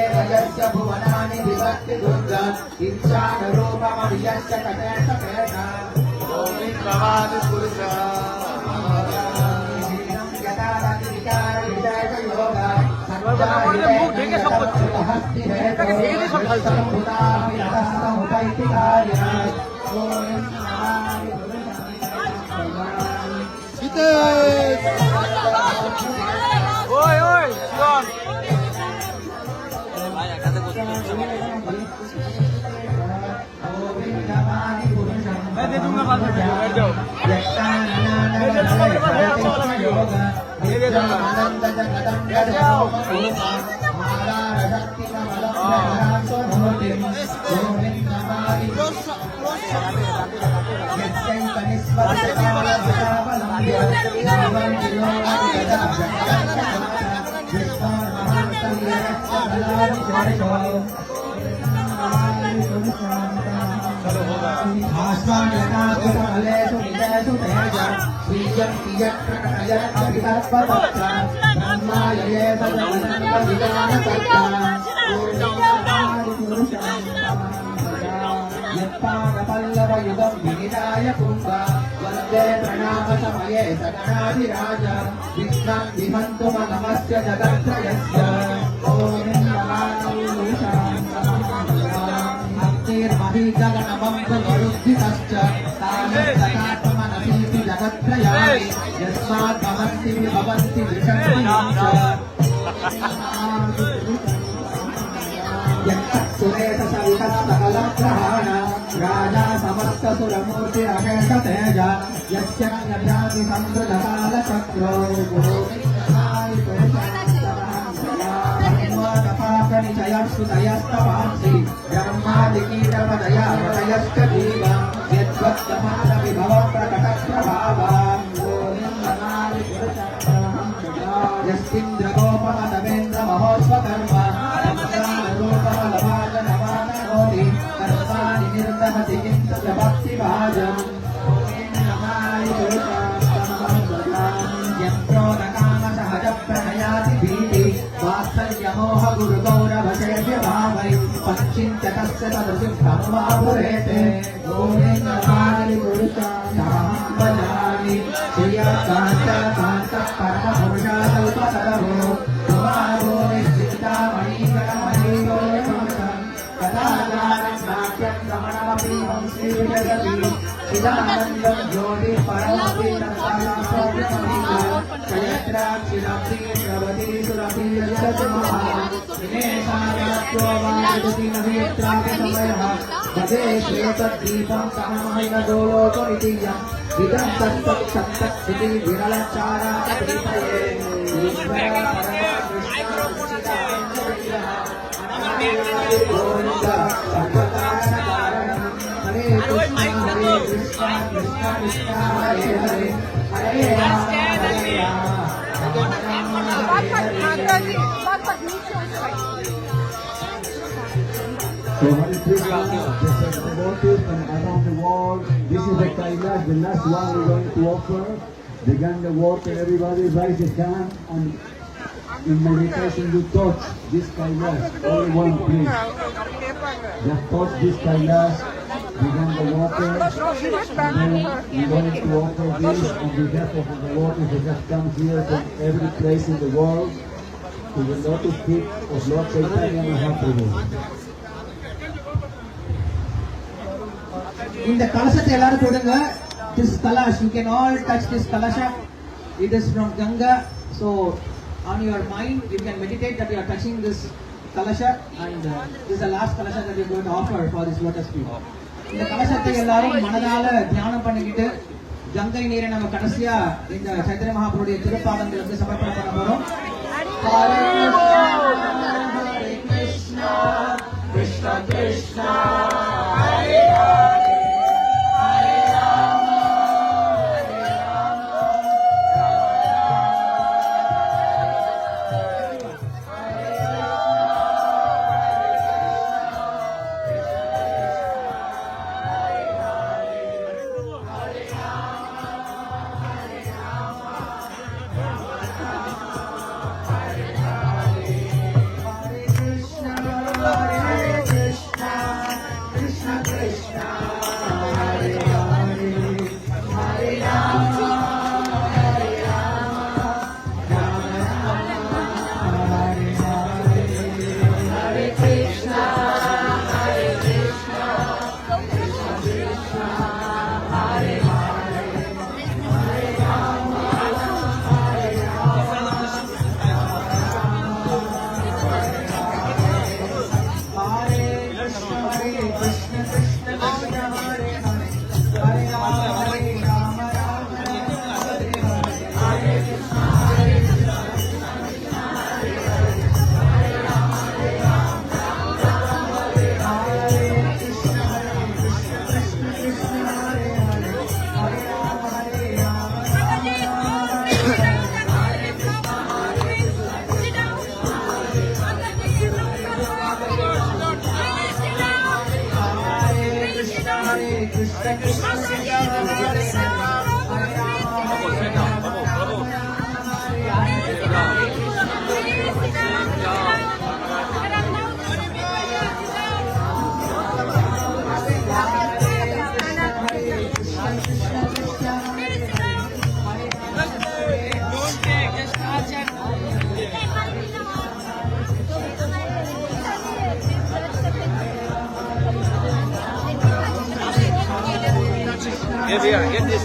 भुवनानि विभक्ति दुर्गा इच्छान रूपमभियश्च कटेश पेटा ओमि प्रवादि पुरुषा यदादि विकार विजय योगा सर्वदा हस्ति है सर्वदा विरहसमुपैति कार्या ओय ओय शिवन मैं दे दूंगा बाद में बैठ जाओ मैं दे दूंगा मेरे पास है आपको वाला वीडियो ये दे दूंगा बैठ जाओ पल्लवयुगं विनिदाय पुंसा वन्दे प्रणाम समये सगणाधिराज विघ्नं विहन्तु मनमस्य जगत्त्रयस्य ॐ भक्तिर्महि जगन्मरुद्धितश्च तामसतात्मनसीति जगत्त्रयाणि यस्मात् भवन्ति विभवन्ति विषण्ति सुरेश सवितः सकलग्रहाण राजा समस्त सुरमूर्तिरशेष तेज यस्य ज्ञाति संवृतकालचक्रो निचयस्तवांसि ब्रह्मादिकीटपदया वदयश्च जीव यद्वत्समानविभव प्रकटप्रभावा यस्मिन्द्रगोपमदवेन्द्र महोत्स्वकर्म भक्तिभाजम् यत्रो न कामसहज प्रणयाति भीति वात्सल्यमोह गुरुगौरवशेष्य भावै पश्चिन्त्य तस्य तदसि ब्रह्माभुरेते गोविन्दमानि पुरुषाहं भजामि श्रियकान्त कान्त परमपुरुषाकल्पतरवो तुमागो निश्चिन्तामणिगणमणिगो कदाचारं नाट्यं रमणमपि वंशी जगति चिदानन्दं ज्योति परमपि चयत्राक्षिरपि प्रवति सुरपि यजतमः दिनेशायात्ववादति नवेत्रापि समयः भजे श्वेतद्दीपं सममहिन गोलोकमितीयं इदं तत्तत् सत्तत् इति विरलचारापरितये So Hare Krishna, the devotees from around the world, this is the Kailash, the last one we're going to offer. The Ganga water, everybody raise your hand and in meditation you touch this Kailash. Everyone please. Just touch this Kailash, the Ganga water, and then we're going to offer this on behalf of the devotees that have come here from every place in the world to the lotus feet of Lord Chaitanya Mahaprabhu. இந்த கலசத்தை எல்லாரும் தொடுங்க. This kalash, you can all touch this kalasha. It is from Ganga. So on your mind, you can meditate that you are touching this kalasha, and this is the last kalasha that you are going to offer for this lotus feet. இந்த கலசத்தை எல்லாரும் மனதால தியானம் பண்ணிக்கிட்டு கங்கை நீரை நம்ம கடைசியா இந்த சைத்தன்ய மகாபுருடைய திருப்பாதங்களுக்கு சமர்ப்பணம் பண்ண போறோம். Hare Krishna Krishna Krishna Hare Hare Hare Rama Hare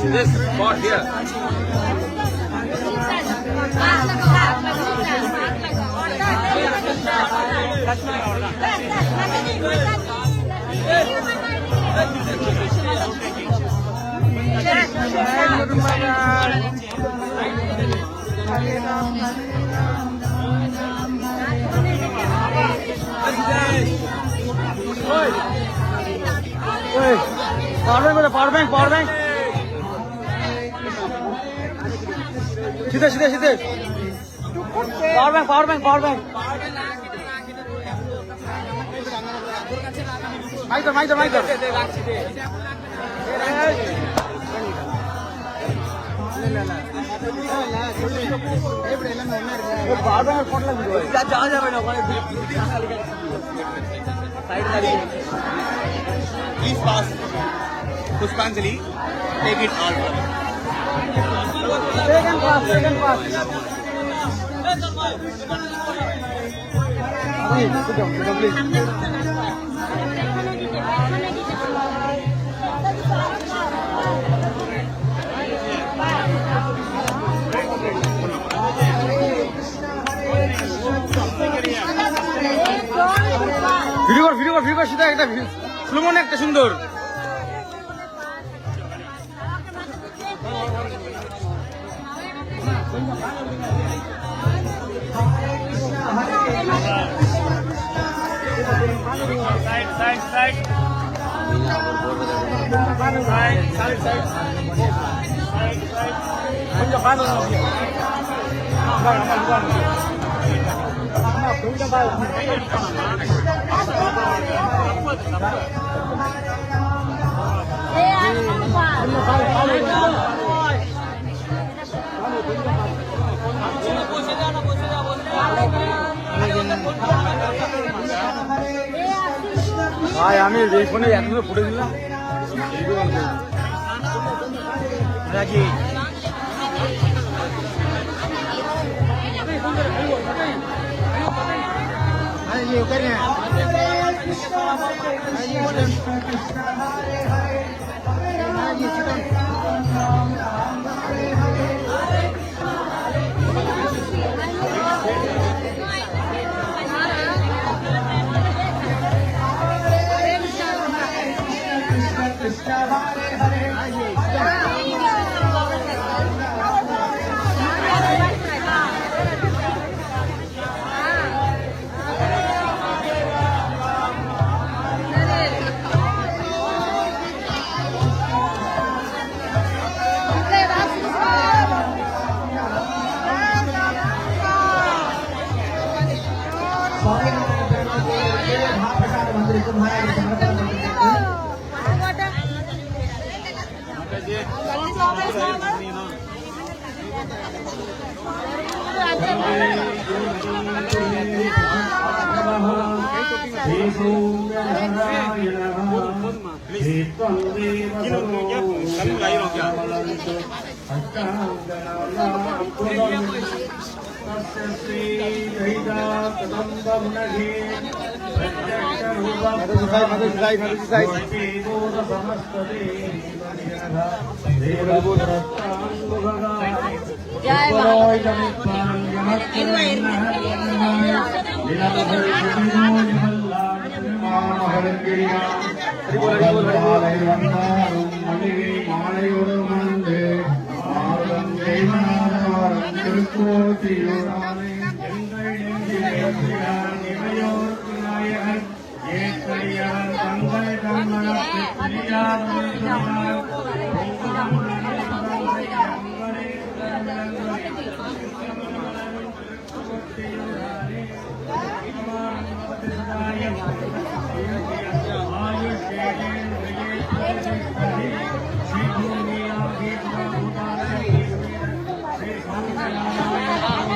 this spot here. Power bank सीधे power bank mic Please pass Pushpanjali. Take it all. second pass please video কর সেটা একটা স্লো মোশনে একটা সুন্দর ভাই আমি এই ফোনে এতগুলো ফুটে দিলাম নাকি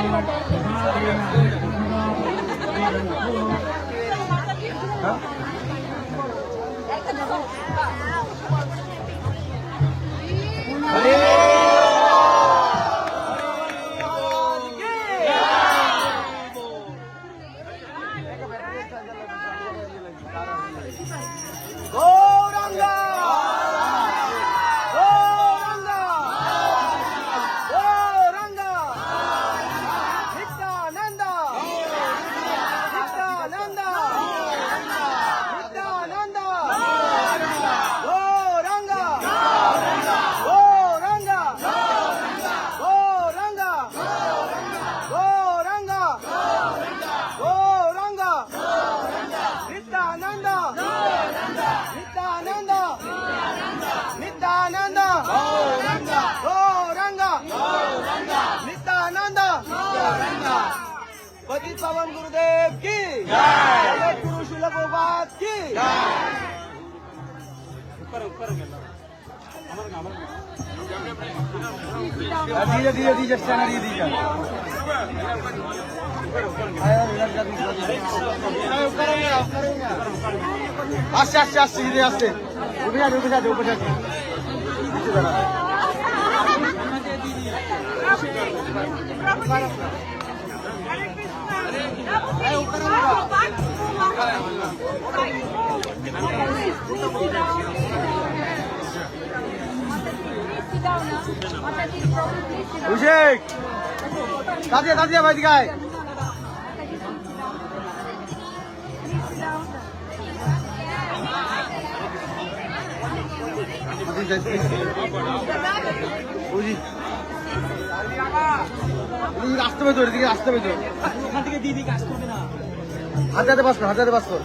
Thank you. श्री पवन गुरुदेव की जय, गुरु श्रील प्रभुपाद की दीजिए दीजिए स्टैंड दीजिए आस्ते आस्ते आस्ते धीरे आस्ते ऊपर जाते ऊपर जाते अभिषेक ताजिया भाई दिखाए রাস্তা ভেতর এদিকে রাস্তা ভেতর ওখান থেকে দিয়ে দিকে আসতে হবে না হাজাতে বাস কর হাজাতে বাস কর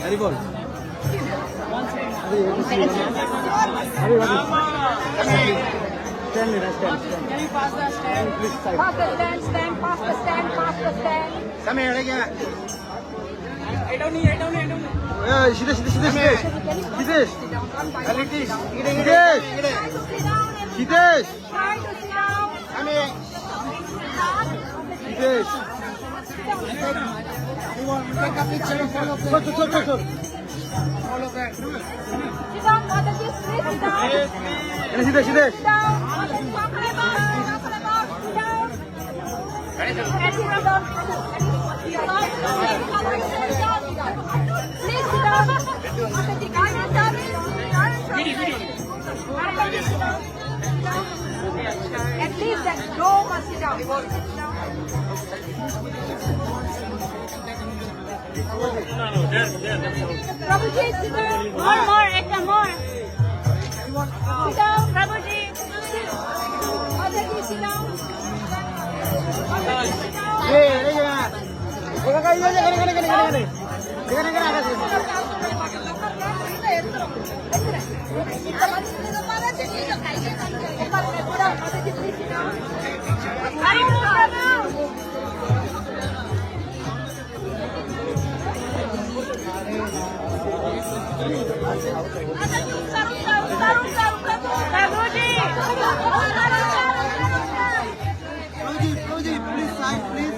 হরি বল Stand. Can you pass the stand? Please, Pass the stand, pass the stand. Come here, again. I don't need. Siddesh. Sit down. Try to sit down. Come here. Siddesh. Take a picture and follow them. Follow them. Sit down, Mataji, please sit down. Siddesh. Sit down. Mataji, Sit down. Please sit down. Mataji, at least that row must sit down. Prabhuji, sit down. More, extra more. Sit down, Prabhuji. Mataji, sit down. Mataji, sit down. Prabhuji, please sign, please.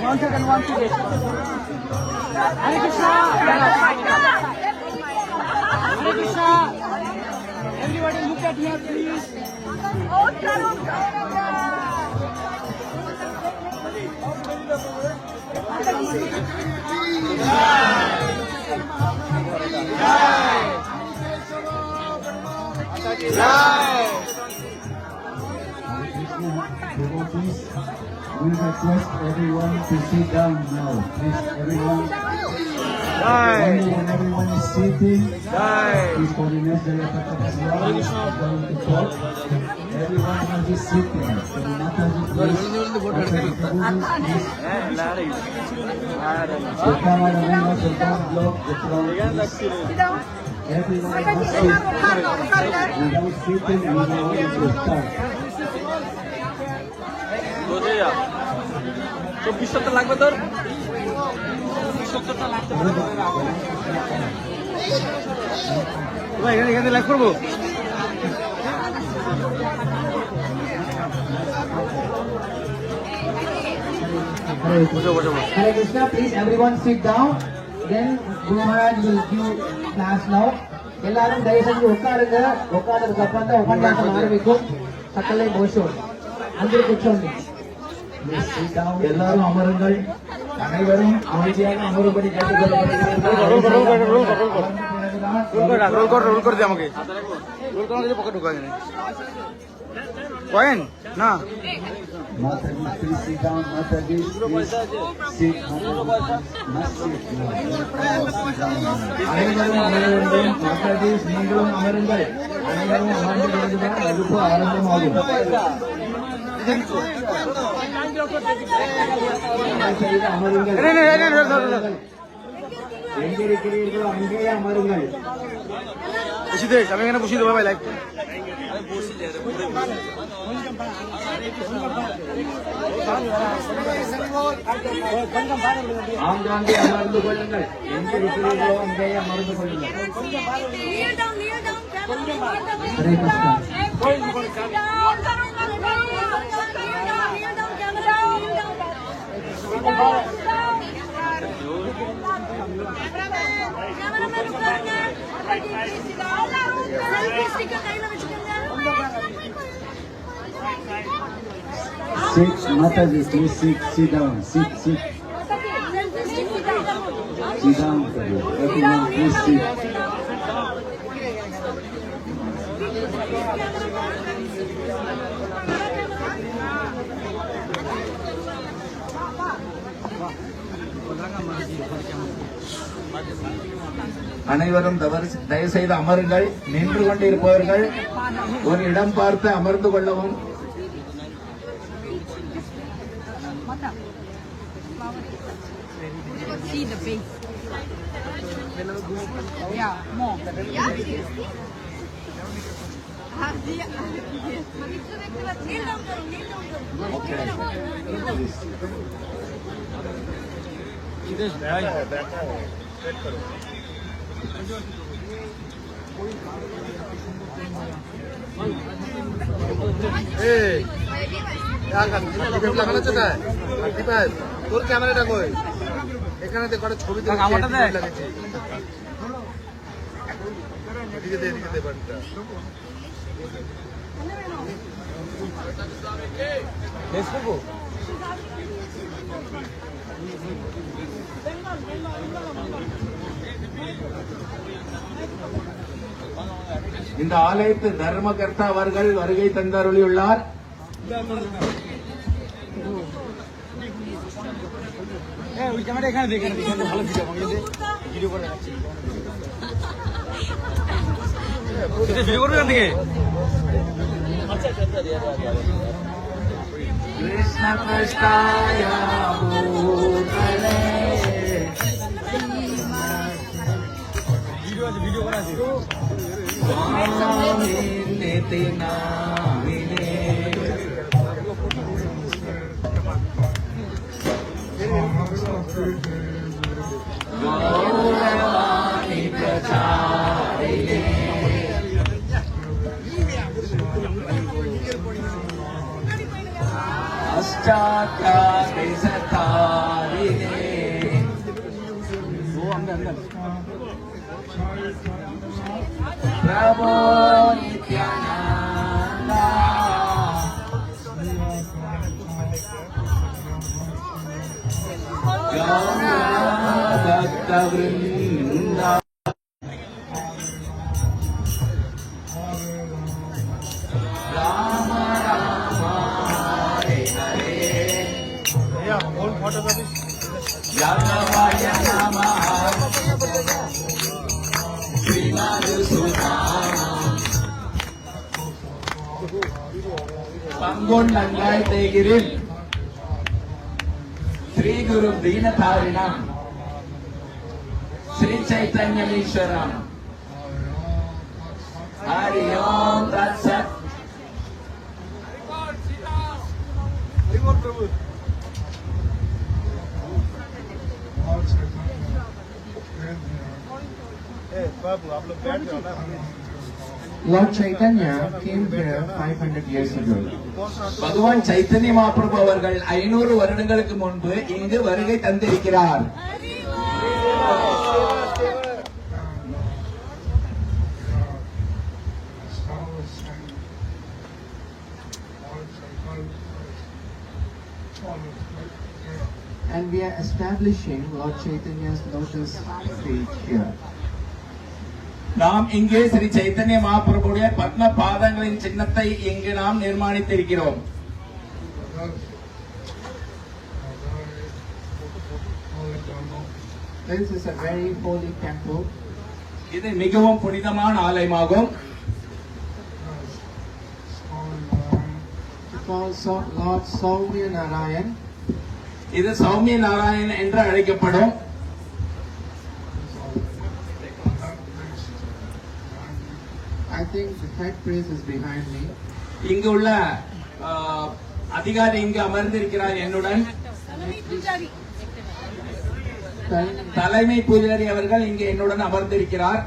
One second. Hare Krishna. Everybody look at here, please. Devotees, we request everyone to sit down now. Please, everyone. Only when everyone is sitting, please for the next day of the festival, going to talk. Everyone must be sitting. So the Mataji, please. The cameraman of the front block, the front, please. Everyone must sit. Without sitting, we will always start. 24 লাগবে তোর এখানে live করবো Hare Krishna, please everyone sit down. Then Guru Maharaj will give class now. எல்லாரும் தயவு செஞ்சு உட்காருங்க. உட்கார்ந்ததுக்கு அப்புறம் தான் உபன்யாசம் ஆரம்பிக்கும். சக்கலை மோஷம் அங்கே கூச்சோண்டி எல்லாரும் அமருங்கள். அனைவரும் அமைதியாக அமரும்படி கேட்டுக்கொள்ளப்படுகிறார்கள். রোল করে দে আমাকে রোল করে আমাকে পকেট ঢুকা যায় কয়েন না Mataji, please sit down. Mataji, please sit. Must sit. அனைவரும் அமருங்கள். மாதாஜி நீங்களும் அமருங்கள். அனைவரும் அமர்ந்து கொள்ளுங்கள். வகுப்பு ஆரம்பமாகும். செய்து அமருங்கள். எங்கிருக்கிறீர்களோ அங்கேயே அமருங்கள். আমি এখানে বসিয়ে দেবো ভাই লাইক ஆங்காங்கே அமர்ந்து கொள்ளுங்கள். எங்கிருக்கிறீர்களோ அங்கேயே அமர்ந்து கொள்ளுங்கள். Kneel down, camera. Hare Krishna. Sit, Mataji, please sit down. Sit down. Everyone, please sit. அனைவரும் தயவு செய்து அமருங்கள். நின்று கொண்டிருப்பவர்கள் ஒரு இடம் பார்த்து அமர்ந்து கொள்ளவும். See the face. Yeah, more. Kneel down. তোর ক্যামেরাটা কই এখানে দেখ কটা ছবি তুলে আমারটা দেখ এদিকে দে বাড়িটা ফেসবুকও இந்த ஆலயத்து தர்மகர்த்தா அவர்கள் வருகை தந்தருளியுள்ளார். ওই ক্যামেরা এখানে দেখে ভালো ভিডিও করে রাখছি ভিডিও করবে এখান থেকে কৃষ্ণ কৃষ্ণায় ভূতলে ভিডিও করা আছে স্বামীতে নামিনে গৌরবাণী প্রচারিণে अष्टादशतारिणे प्रभो नित्यानंदा गौरा भक्तवृंदा राम राम हरे हरे यादवाय नमः பங்கொண்டங்காய் தேகிரில் ஸ்ரீ குரு தீனதாரிணம் ஸ்ரீ சைத்தன்யமீஸ்வரம் ஹரி ஓம் தத்சத். Lord Chaitanya came here 500 years ago. பகவான் சைத்தன்ய மகாபிரபு அவர்கள் 500 வருடங்களுக்கு முன்பு இங்கு வருகை தந்திருக்கிறார். And we are establishing Lord Chaitanya's lotus feet here. நாம் இங்கே ஸ்ரீ சைத்தன்ய மகாபிரபுடைய பத்ம பாதங்களின் சின்னத்தை இங்கு நாம் நிர்மாணித்திருக்கிறோம். This is a very holy temple. இது மிகவும் புனிதமான ஆலயமாகும். called Lord Soumya Narayan. இது சௌமிய நாராயண் என்று அழைக்கப்படும். I think the head priest is behind me. இங்கு உள்ள அதிகாரி இங்கு அமர்ந்திருக்கிறார் என்னுடன். தலைமை பூஜாரி அவர்கள் இங்கு என்னுடன் அமர்ந்திருக்கிறார்.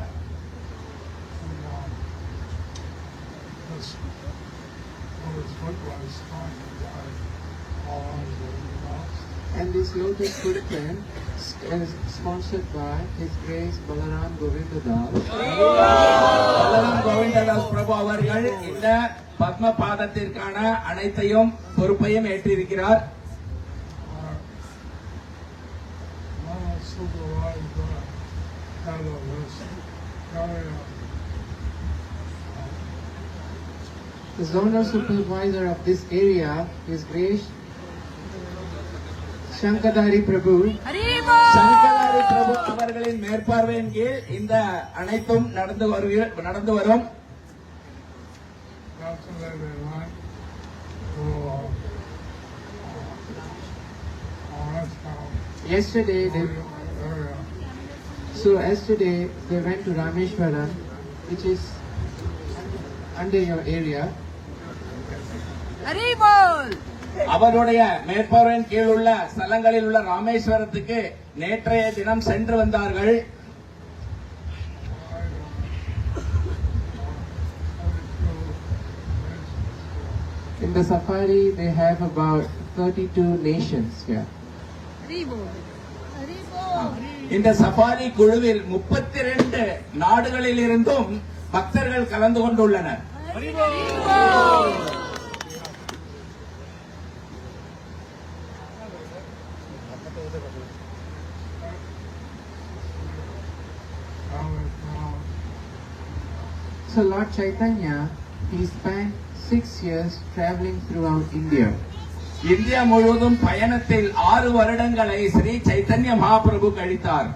And this lotus foot plan is sponsored by His Grace Balaram Govindadas. Balram Govindadas பிரபு அவர்கள் இந்த பத்ம பாதத்திற்கான அனைத்தையும் பொறுப்பையும் ஏற்றிருக்கிறார். The zonal supervisor of this area is Grace Shankadari Prabhu. சங்கராரி பிரபு அவர்களின் மேற்பார்வையின் கீழ் இந்த அனைத்தும் நடந்து வரும். Yesterday they went to Rameshwaram, which is under your area. அவருடைய மேற்பார்வையின் கீழ் உள்ள ஸ்தலங்களில் உள்ள ராமேஸ்வரத்துக்கு நேற்றைய தினம் சென்று வந்தார்கள். In the safari, they have about 32 nations here. இந்த சஃபாரி குழுவில் 32 நாடுகளில் இருந்தும் பக்தர்கள் கலந்து கொண்டுள்ளனர். So Lord Chaitanya, he spent 6 years traveling throughout India. India முழுவதும் பயணத்தில் 6 வருடங்களை ஸ்ரீ சைத்தன்ய மகாபிரபு கழித்தார்.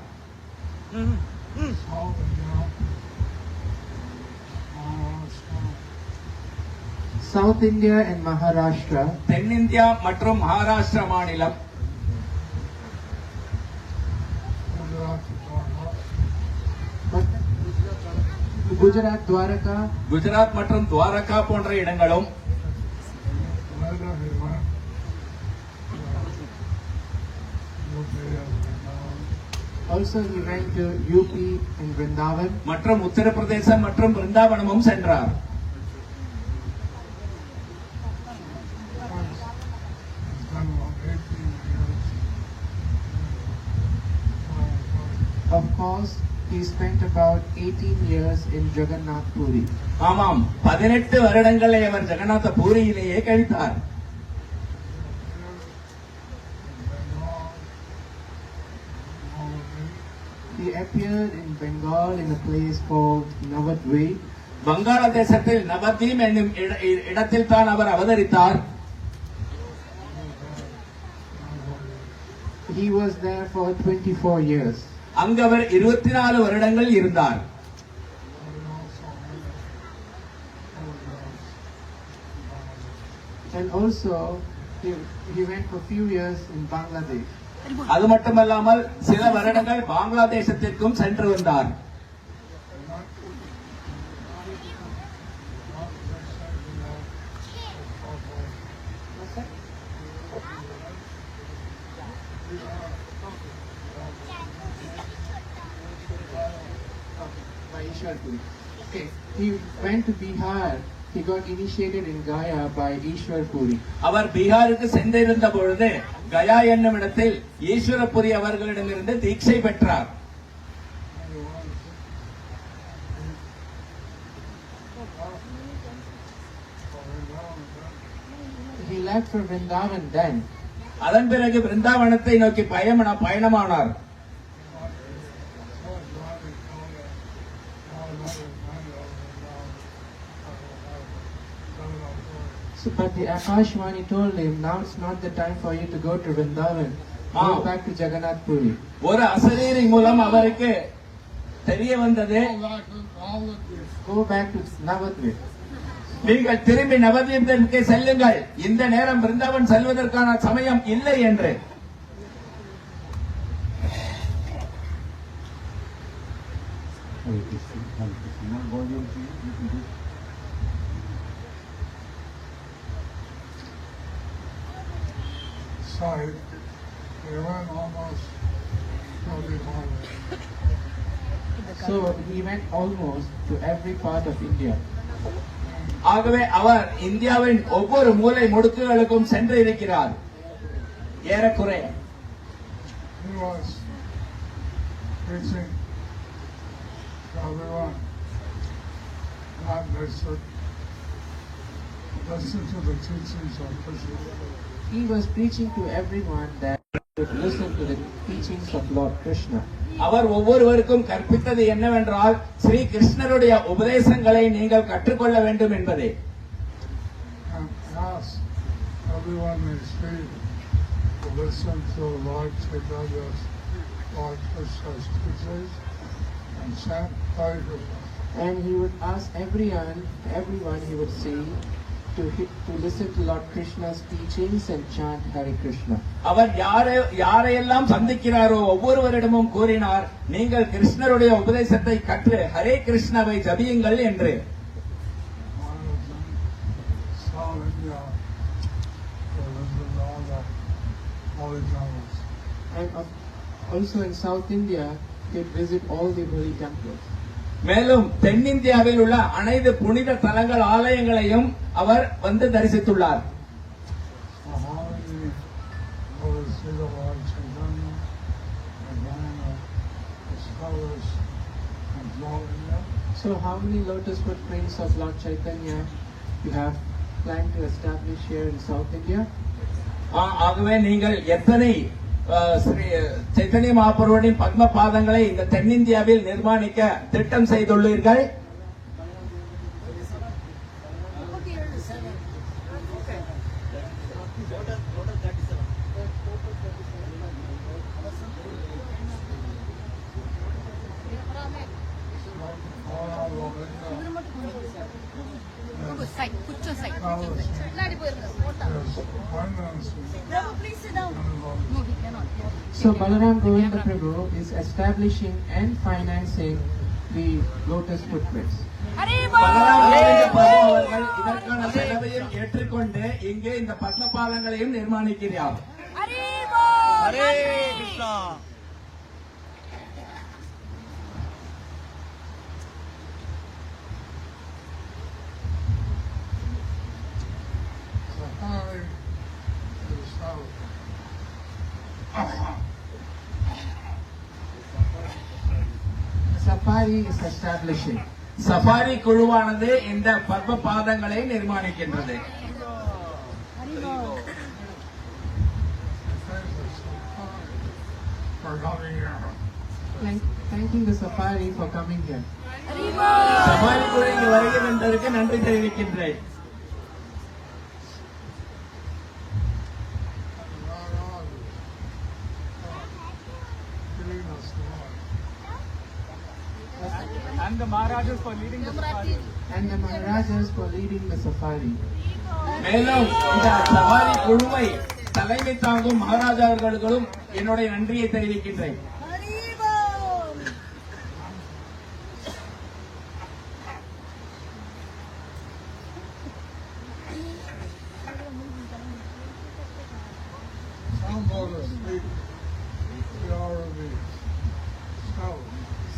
South India and Maharashtra, தென்னிந்தியா மற்றும் மகாராஷ்டிரா மாநிலம், Gujarat, Dwaraka, குஜராத் மற்றும் துவாரகா போன்ற இடங்களும், also he went to UP and Vrindavan. மற்றும் உத்தரப்பிரதேசம் மற்றும் பிருந்தாவனமும் சென்றார். Of course, he spent about 18 years in Jagannath Puri. ஆமாம், 18 வருடங்களை அவர் ஜெகநாத பூரியிலேயே கழித்தார். He appeared in Bengal in a place called Navadvip. வங்காளதேசத்தில் நவதீம் என்னும் இடத்தில் தான் அவர் அவதரித்தார். He was there for 24 years. அங்கு அவர் 24 வருடங்கள் இருந்தார். And also, he went for few years in Bangladesh. அது மட்டுமல்லாமல் சில வருடங்கள் பங்களாதேசத்திற்கும் சென்று வந்தார். Okay, he went to Bihar. He got initiated in Gaya by Ishwar Puri. அவர் பீகாருக்கு சென்றிருந்த பொழுது கயா என்னும் இடத்தில் ஈஸ்வரபுரி அவர்களிடமிருந்து தீட்சை பெற்றார். He left for Vrindavan then. அதன் பிறகு பிருந்தாவனத்தை நோக்கி பயணமானார். But the Akashvani told him, now it's not the time for you to go to Vrindavan. Go back to Jagannath Puri. ஒரு அசரீரி மூலம் அவருக்கு தெரிய வந்தது, Go back to Navadvip. நீங்கள் திரும்பி நவதீபத்திற்கு செல்லுங்கள், இந்த நேரம் பிருந்தாவன் செல்வதற்கான சமயம் இல்லை என்று. Sorry, we went almost every morning. So he went almost to every part of India. ஆகவே அவர் இந்தியாவின் ஒவ்வொரு மூலை முடுக்குகளுக்கும் சென்று இருக்கிறார். ஏறக்குறைய He was preaching to everyone, not listen to the teachings of Krishna. He was preaching to everyone that would listen to the teachings of Lord Krishna. அவர் ஒவ்வொருவருக்கும் கற்பித்தது என்னவென்றால் ஸ்ரீ கிருஷ்ணருடைய உபதேசங்களை நீங்கள் கற்றுக்கொள்ள வேண்டும் என்பதே. And asked everyone they see to listen to Lord Chaitanya's, Lord Krishna's teachings and chant Hare Krishna. And he would ask everyone he would see to listen to Lord Krishna's teachings and chant Hare Krishna. அவர் யாரையெல்லாம் சந்திக்கிறாரோ ஒவ்வொருவரிடமும் கூறினார், நீங்கள் கிருஷ்ணருடைய உபதேசத்தை கற்று ஹரே கிருஷ்ணாவை ஜபியுங்கள் என்று. And also in South India, they visit all the holy temples. மேலும் தென்னிந்தியாவில் உள்ள அனைத்து புனித தலங்கள் ஆலயங்களையும் அவர் வந்து தரிசித்துள்ளார். So how many lotus footprints of Lord Chaitanya you have planned to establish here in South India? ஆகவே நீங்கள் எத்தனை ஸ்ரீ சைத்தன்ய மகாபிரபுவின் பத்ம பாதங்களை இந்த தென்னிந்தியாவில் நிர்மாணிக்க திட்டம் செய்துள்ளீர்கள்? So Balaram Govinda Prabhu is establishing and financing the lotus footprints. Balram Govind பிரபு அவர்கள் இதற்கான செலவையும் ஏற்றுக்கொண்டு இங்கே இந்த பத்ம பாதங்களையும் நிர்மாணிக்கிறார். Hare Krishna. Safari is establishing. Safari குழுவானது இந்த பத்ம பாதங்களை நிர்மாணிக்கின்றது. Thanking the Safari for coming here. Safari குழு இங்கு வருகை தந்ததற்கு நன்றி தெரிவிக்கின்றேன். And the Maharajas for leading the safari. And the Maharajas for leading the safari. மேலும் இந்த சஃபாரி குழுவை தலைமை தாங்கும் மகாராஜாக்களுக்கும் என்னுடைய நன்றியை தெரிவிக்கின்றேன்.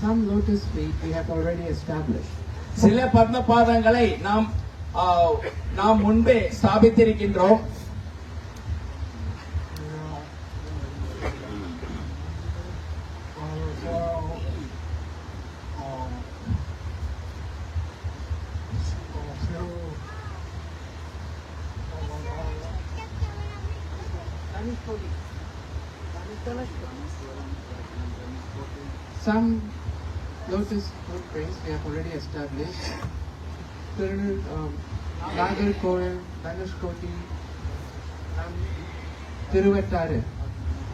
Some lotus feet we have already established. சில பத்ம பாதங்களை நாம் முன்பே ஸ்தாபித்திருக்கின்றோம். Some lotus footprints we have already established. Nagarkoil, Dhanushkoti, and Tiruvattaru.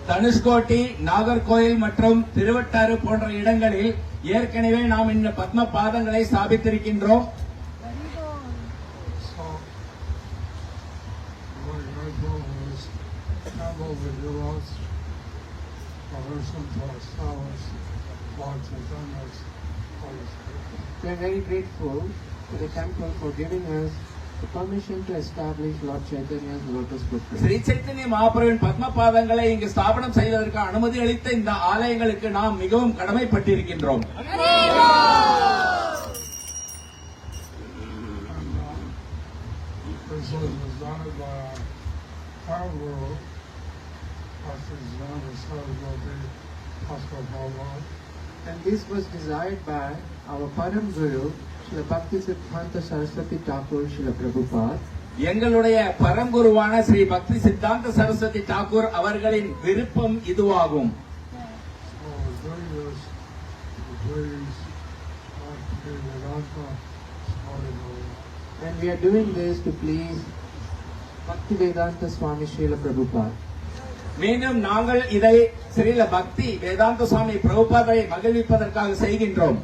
Dhanushkodi, Nagercoil மற்றும் திருவட்டாறு போன்ற இடங்களில் ஏற்கனவே நாம் இந்த பத்ம பாதங்களை ஸ்தாபித்திருக்கின்றோம். permission to establish Lord Chaitanya's Holy Spirit. We are very grateful to the temple for giving us the permission to establish Lord Chaitanya's lotus footprint. Sri Chaitanya மகாபிரபுவின் Padma பாதங்களை இங்கு ஸ்தாபனம் செய்வதற்கு அனுமதி அளித்த இந்த ஆலயங்களுக்கு நாம் மிகவும் கடமைப்பட்டிருக்கின்றோம். This was designed by our guru, Pastor Jnana Saraswati Pastor Baba. And this was desired by our Param Guru, Srila Bhaktisiddhanta Saraswati Thakur Srila Prabhupada. எங்களுடைய பரங்குருவான ஸ்ரீ பக்தி சித்தாந்த சரஸ்வதி தாக்கூர் அவர்களின் விருப்பம் இதுவாகும். So doing this to please Bhakti Vedanta Swami Guru. And we are doing this to please Bhaktivedanta Swami Srila Prabhupada. மீண்டும் நாங்கள் இதை ஸ்ரீல பக்தி வேதாந்த சுவாமி பிரபுபாதை மகிழ்விப்பதற்காக செய்கின்றோம்.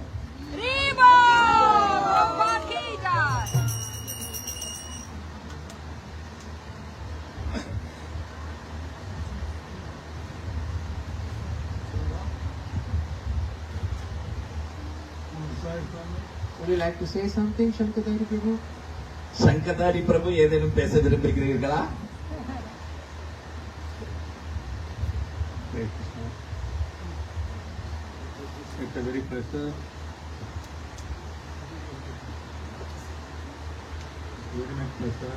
Would you like to say something, Shankadari Prabhu? Sangadhari பிரபு ஏதேனும் பேச விரும்புகிறீர்களா? It's a very pleasure. Very much pleasure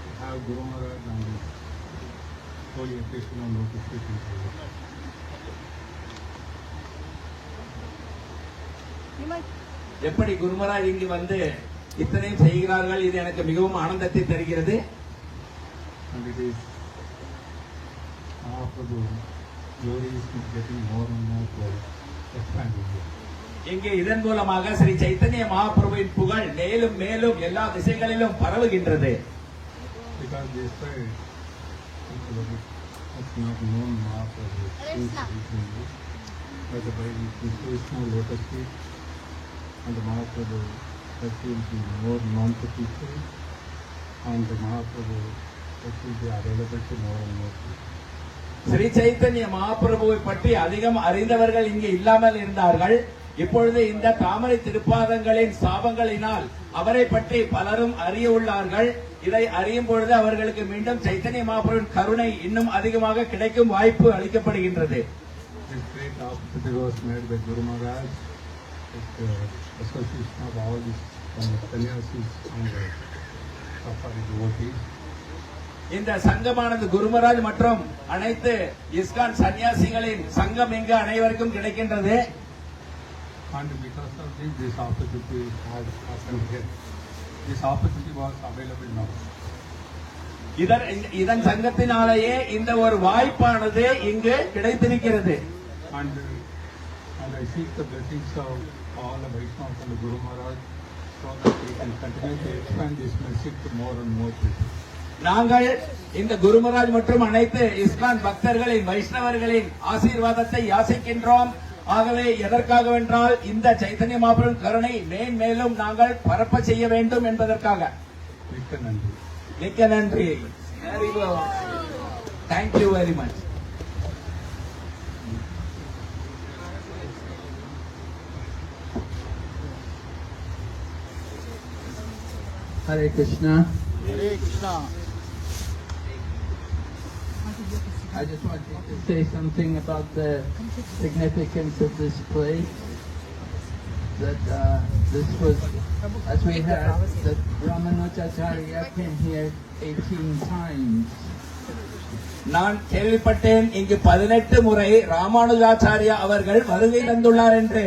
to have Guru Maharaj on this holy occasion on Lotus Feet. எப்படி குருமராஜ் இங்கு வந்து இத்தனையும் செய்கிறார்கள், இது எனக்கு மிகவும் ஆனந்தத்தை தருகிறது. And it is Mahaprabhu glory is getting more and more to expand India. இங்கே இதன் மூலமாக ஸ்ரீ சைத்தன்ய மகாபிரபுவின் புகழ் மேலும் மேலும் எல்லா திசைகளிலும் பரவுகின்றது. Because they say people have not known Mahaprabhu recently, but by Krishna Lotus Feet and the Mahaprabhu that will be more known to people, and the Mahaprabhu that will be available to more and more people. Sri Chaitanya மகாபிரபுவை பற்றி அதிகம் அறிந்தவர்கள் இங்கே இல்லாமல் இருந்தார்கள். இப்பொழுது இந்த தாமரை திருப்பாதங்களின் சாபங்களினால் அவரை பற்றி பலரும் அறிய உள்ளார்கள். இதை அறியும் பொழுது அவர்களுக்கு மீண்டும் சைத்தன்ய மகாபிரபுவின் கருணை இன்னும் அதிகமாக கிடைக்கும் வாய்ப்பு அளிக்கப்படுகின்றது. This great opportunity was made by Guru Maharaj with the association of all these sannyasis and Safari devotees. இந்த சங்கமானது குருமராஜ் மற்றும் அனைத்து இஸ்கான் சன்னியாசிகளின் சங்கம் இங்கு அனைவருக்கும் கிடைக்கின்றது. And because of this opportunity had happened here. This opportunity was available now. இதன் சங்கத்தினாலேயே இந்த ஒரு வாய்ப்பானது இங்கு கிடைத்திருக்கிறது. And I seek the blessings of all the Vaishnavas and the Guru Maharaj so that we can continue to expand this message to more and more people. நாங்கள் இந்த குருமராஜ் மற்றும் அனைத்து இஸ்லான் பக்தர்களின் வைஷ்ணவர்களின் ஆசீர்வாதத்தை யாசிக்கின்றோம். ஆகவே எதற்காகவென்றால் இந்த சைத்தன்ய மகாபிரபுவின் கருணை மேன்மேலும் நாங்கள் பரப்ப செய்ய வேண்டும் என்பதற்காக. மிக்க நன்றி. மிக்க நன்றி. Thank you very much. Hare Krishna. Hare Krishna. I just wanted to say something about the significance of this place. That this was, as we heard, that Ramanujacharya came here 18 times. நான் கேள்விப்பட்டேன் இங்கு 18 முறை ராமானுஜாச்சாரியா அவர்கள் வருகை தந்துள்ளார் என்று.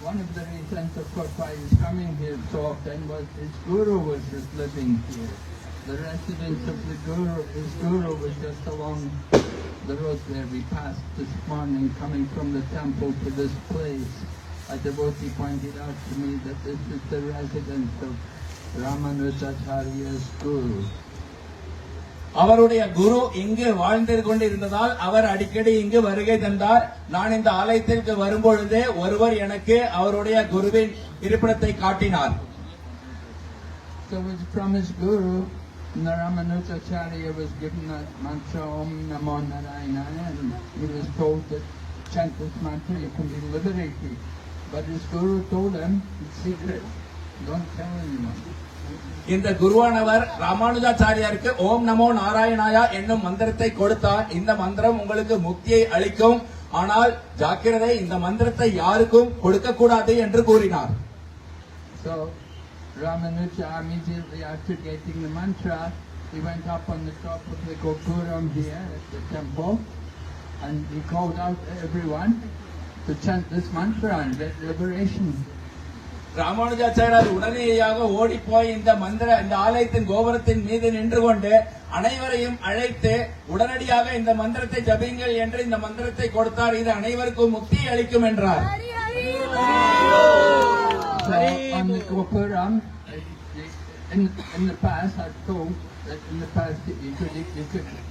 One of the reasons, of course, why he's coming here so often was his guru was just living here. The residence of the guru, his guru was just along the road there. We passed this morning coming from the temple to this place. A devotee pointed out to me that this is the residence of Ramanujacharya's guru. அவருடைய குரு இங்கு வாழ்ந்து கொண்டிருந்ததால் அவர் அடிக்கடி இங்கு வருகை தந்தார். நான் இந்த ஆலயத்திற்கு வரும்பொழுது ஒருவர் எனக்கு அவருடைய குருவின் இருப்பிடத்தை காட்டினார். So from his guru, Ramanujacharya was given that mantra Om Namo Narayana, and he was told that chant this mantra you can be liberated. But his guru told him it's secret, don't tell anyone. இந்த குருவானவர் ராமானுஜாச்சாரியாருக்கு ஓம் நமோ நாராயணாயா என்னும் மந்திரத்தை கொடுத்தார். இந்த மந்திரம் உங்களுக்கு முக்தியை அளிக்கும், ஆனால் ஜாக்கிரதை, இந்த மந்திரத்தை யாருக்கும் கொடுக்க கூடாது என்று கூறினார். So Ramanuja immediately after getting the mantra, he went up on the top of the Gopuram here at the temple, and he called out to everyone to chant this mantra and get liberation. Ramanujacharyar உடனேயாக ஓடிப்போய் இந்த ஆலயத்தின் கோபுரத்தின் மீது நின்று கொண்டு அனைவரையும் அழைத்து உடனடியாக இந்த மந்திரத்தை ஜபியுங்கள் என்று இந்த மந்திரத்தை கொடுத்தார். இது அனைவருக்கும் முக்தி அளிக்கும் என்றார். So on the Gopuram, in the past, I've told that in the past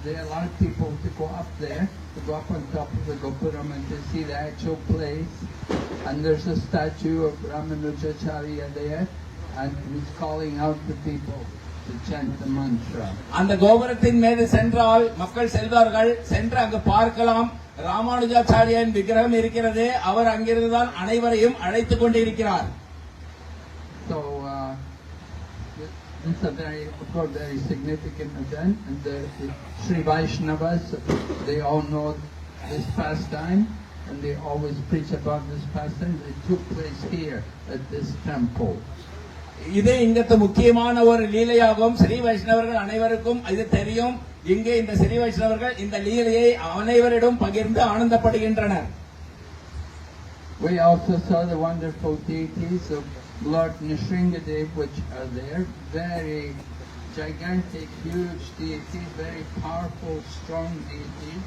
they allowed people to go up there, to go up on top of the Gopuram and to see the actual place. And there's a statue of Ramanujacharya there, and he's calling out to people to chant the mantra. அந்த கோபுரத்தின் மீது சென்றால் மக்கள் செல்வார்கள். சென்று அங்கு பார்க்கலாம், ராமானுஜாச்சாரியின் விக்கிரகம் இருக்கிறது. அவர் அங்கிருந்து தான் அனைவரையும் அழைத்துக் கொண்டிருக்கிறார். So it's a very significant event, and the Sri Vaishnavas, they all know this pastime, and they always preach about this pastime. It took place here at this temple. இது இங்கத்து முக்கியமான ஒரு லீலையாகும். ஸ்ரீ வைஷ்ணவர்கள் அனைவருக்கும் இது தெரியும். இங்கே இந்த ஸ்ரீ வைஷ்ணவர்கள் இந்த லீலையை அனைவரிடம் பகிர்ந்து ஆனந்தப்படுகின்றனர். We also saw the wonderful deities of Lord Nrsingadev, which are there, very gigantic, huge deities, very powerful, strong deities.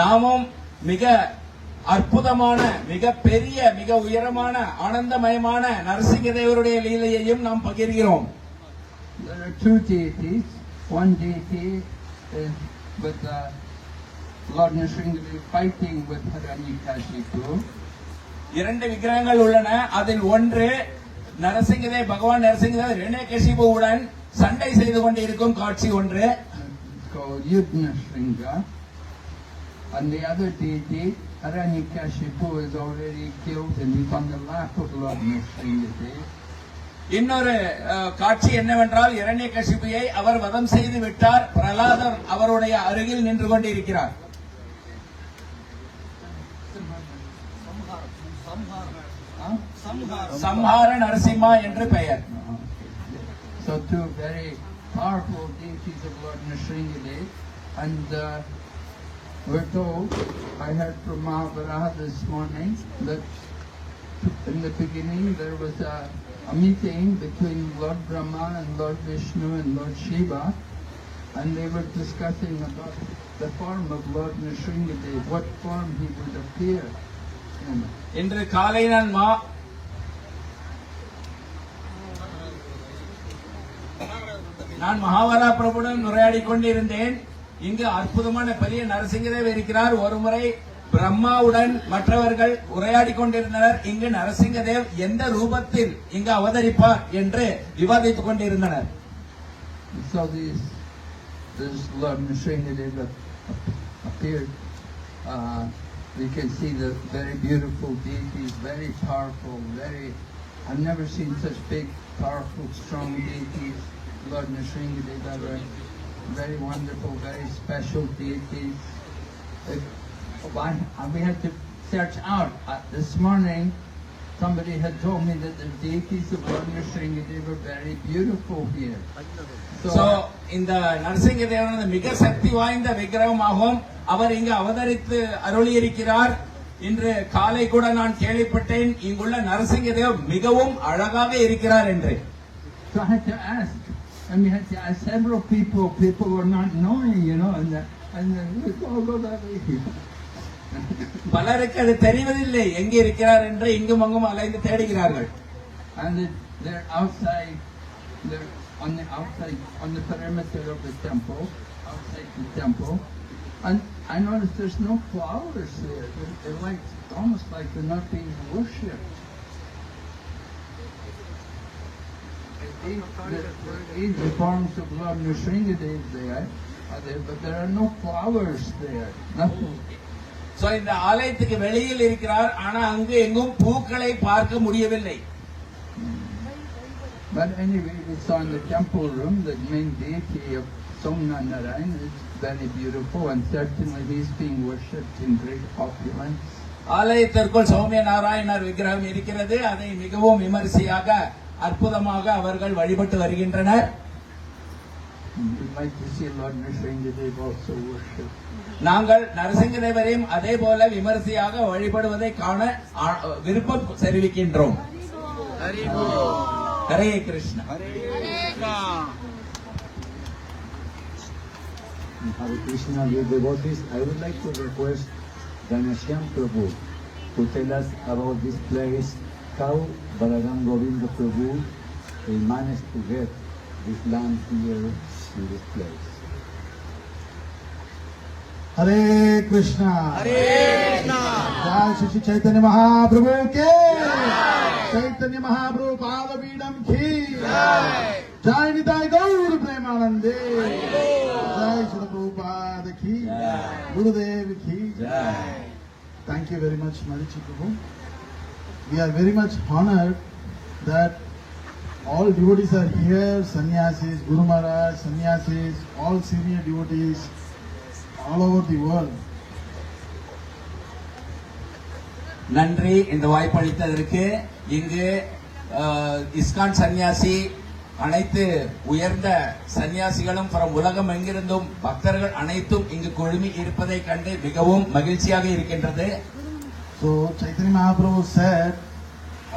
நாமும் மிக அற்புதமான, மிக பெரிய, மிக உயரமான, ஆனந்தமயமான நரசிங்கதேவருடைய லீலையையும் நாம் பகிர்கிறோம். There are two deities. One deity with Lord Nrsingadev fighting with Hiranyakashipu. இரண்டு விக்கிரகங்கள் உள்ளன. அதில் ஒன்று நரசிங்கதேவ், பகவான் நரசிங்கதேவ் ஹிரண்யகசிபுவுடன் சண்டை செய்து கொண்டிருக்கும் காட்சி ஒன்று. It's called Yudnashringa. And the other deity, Hiranyakashipu, is already killed and he's on the lap of Lord Nrsingadev. இன்னொரு காட்சி என்னவென்றால், ஹிரண்யகசிபுவை அவர் வதம் செய்து விட்டார். பிரலாதர் அவருடைய அருகில் நின்று கொண்டிருக்கிறார். சம்ஹார நரசிம்மா என்று பெயர். So two very powerful deities of Lord Nrsingadev, and we're told, I heard from Mahabharata this morning, that in the beginning there was a meeting between Lord Brahma and Lord Vishnu and Lord Shiva, and they were discussing about the form of Lord Nrsingadev, what form he would appear in. இன்று காலை நான் மகாவரா பிரபுடன் உரையாடி கொண்டிருந்தேன். இங்கு அற்புதமான பெரிய நரசிங்கதேவ் இருக்கிறார். ஒருமுறை பிரம்மாவுடன் மற்றவர்கள் உரையாடி கொண்டிருந்தனர். இங்கு நரசிங்கதேவ் எந்த ரூபத்தில் இங்கு அவதரிப்பார் என்று விவாதித்துக் கொண்டிருந்தனர். So this Lord Nrsingadev appeared. You can see the very beautiful deities, very powerful, I've never seen such big, powerful, strong deities. Lord Nrsingadev ever, very wonderful, very special deities. We had to search out. This morning, somebody had told me that the deities of Lord Nrsingadev are very beautiful here. So, இந்த நரசிங்கதேவன் மிக சக்தி வாய்ந்த விக்கிரகமாகும். அவர் இங்கு அவதரித்து அருளியிருக்கிறார். இன்று காலை கூட நான் கேள்விப்பட்டேன், இங்குள்ள நரசிங்கதேவ் மிகவும் அழகாக இருக்கிறார் என்று. So I had to ask, and we had to ask several people. People were not knowing, and we all go that way. பலருக்கு அது தெரிவதில்லை எங்கே இருக்கிறார் என்று இங்கும் அங்கும் அலைந்து தேடுகிறார்கள். And they're outside, they're on the outside, on the perimeter of the temple, outside the temple. And I noticed there's no flowers there. They're like, almost like they're not being worshipped. the forms of Lord Nrsingadev there, but there are no flowers there, nothing. So இந்த ஆலயத்துக்கு வெளியில் இருக்கிறார், ஆனா அங்கு எங்கும் பூக்களை பார்க்க முடியவில்லை. But anyway, we saw in the temple room the main deity of Somna Narayan is very beautiful, and certainly he is being worshipped in great opulence. ஆலயத்திற்குள் சௌமிய நாராயணர் விக்கிரகம் இருக்கிறது. அதை மிகவும் விமரிசையாக அற்புதமாக அவர்கள் வழிபட்டு வருகின்றனர். We'd like to see Lord Nrsingadev also worshipped. நாங்கள் நரசிங்கதேவரையும் அதே போல விமரிசையாக வழிபடுவதை காண விருப்பம் தெரிவிக்கின்றோம். Hare Krishna. Hare Krishna, dear devotees, I would like to request Ghanshyam Prabhu to tell us about this place, how Balaram Govinda Prabhu managed to get this land here in this place. हरे कृष्णा जय श्री चैतन्य महाप्रभु के चैतन्य महाप्रभु पाद पीडम की जय निताय गौर प्रेमानंदे जय श्री प्रभुपाद की गुरुदेव की Thank you very much, Marichi Prabhu. We are very much honored that all devotees are here, sannyasis, Guru Maharaj, sannyasis, all senior devotees all over the world. நன்றி இந்த வாய்ப்பளித்ததற்கு. இங்கு இஸ்கான் சன்னியாசி, அனைத்து உயர்ந்த சன்னியாசிகளும் உலகம் எங்கிருந்தும் பக்தர்கள் அனைத்தும் இங்கு குழுமி இருப்பதை கண்டு மிகவும் மகிழ்ச்சியாக இருக்கின்றது. So Chaitanya Mahaprabhu said,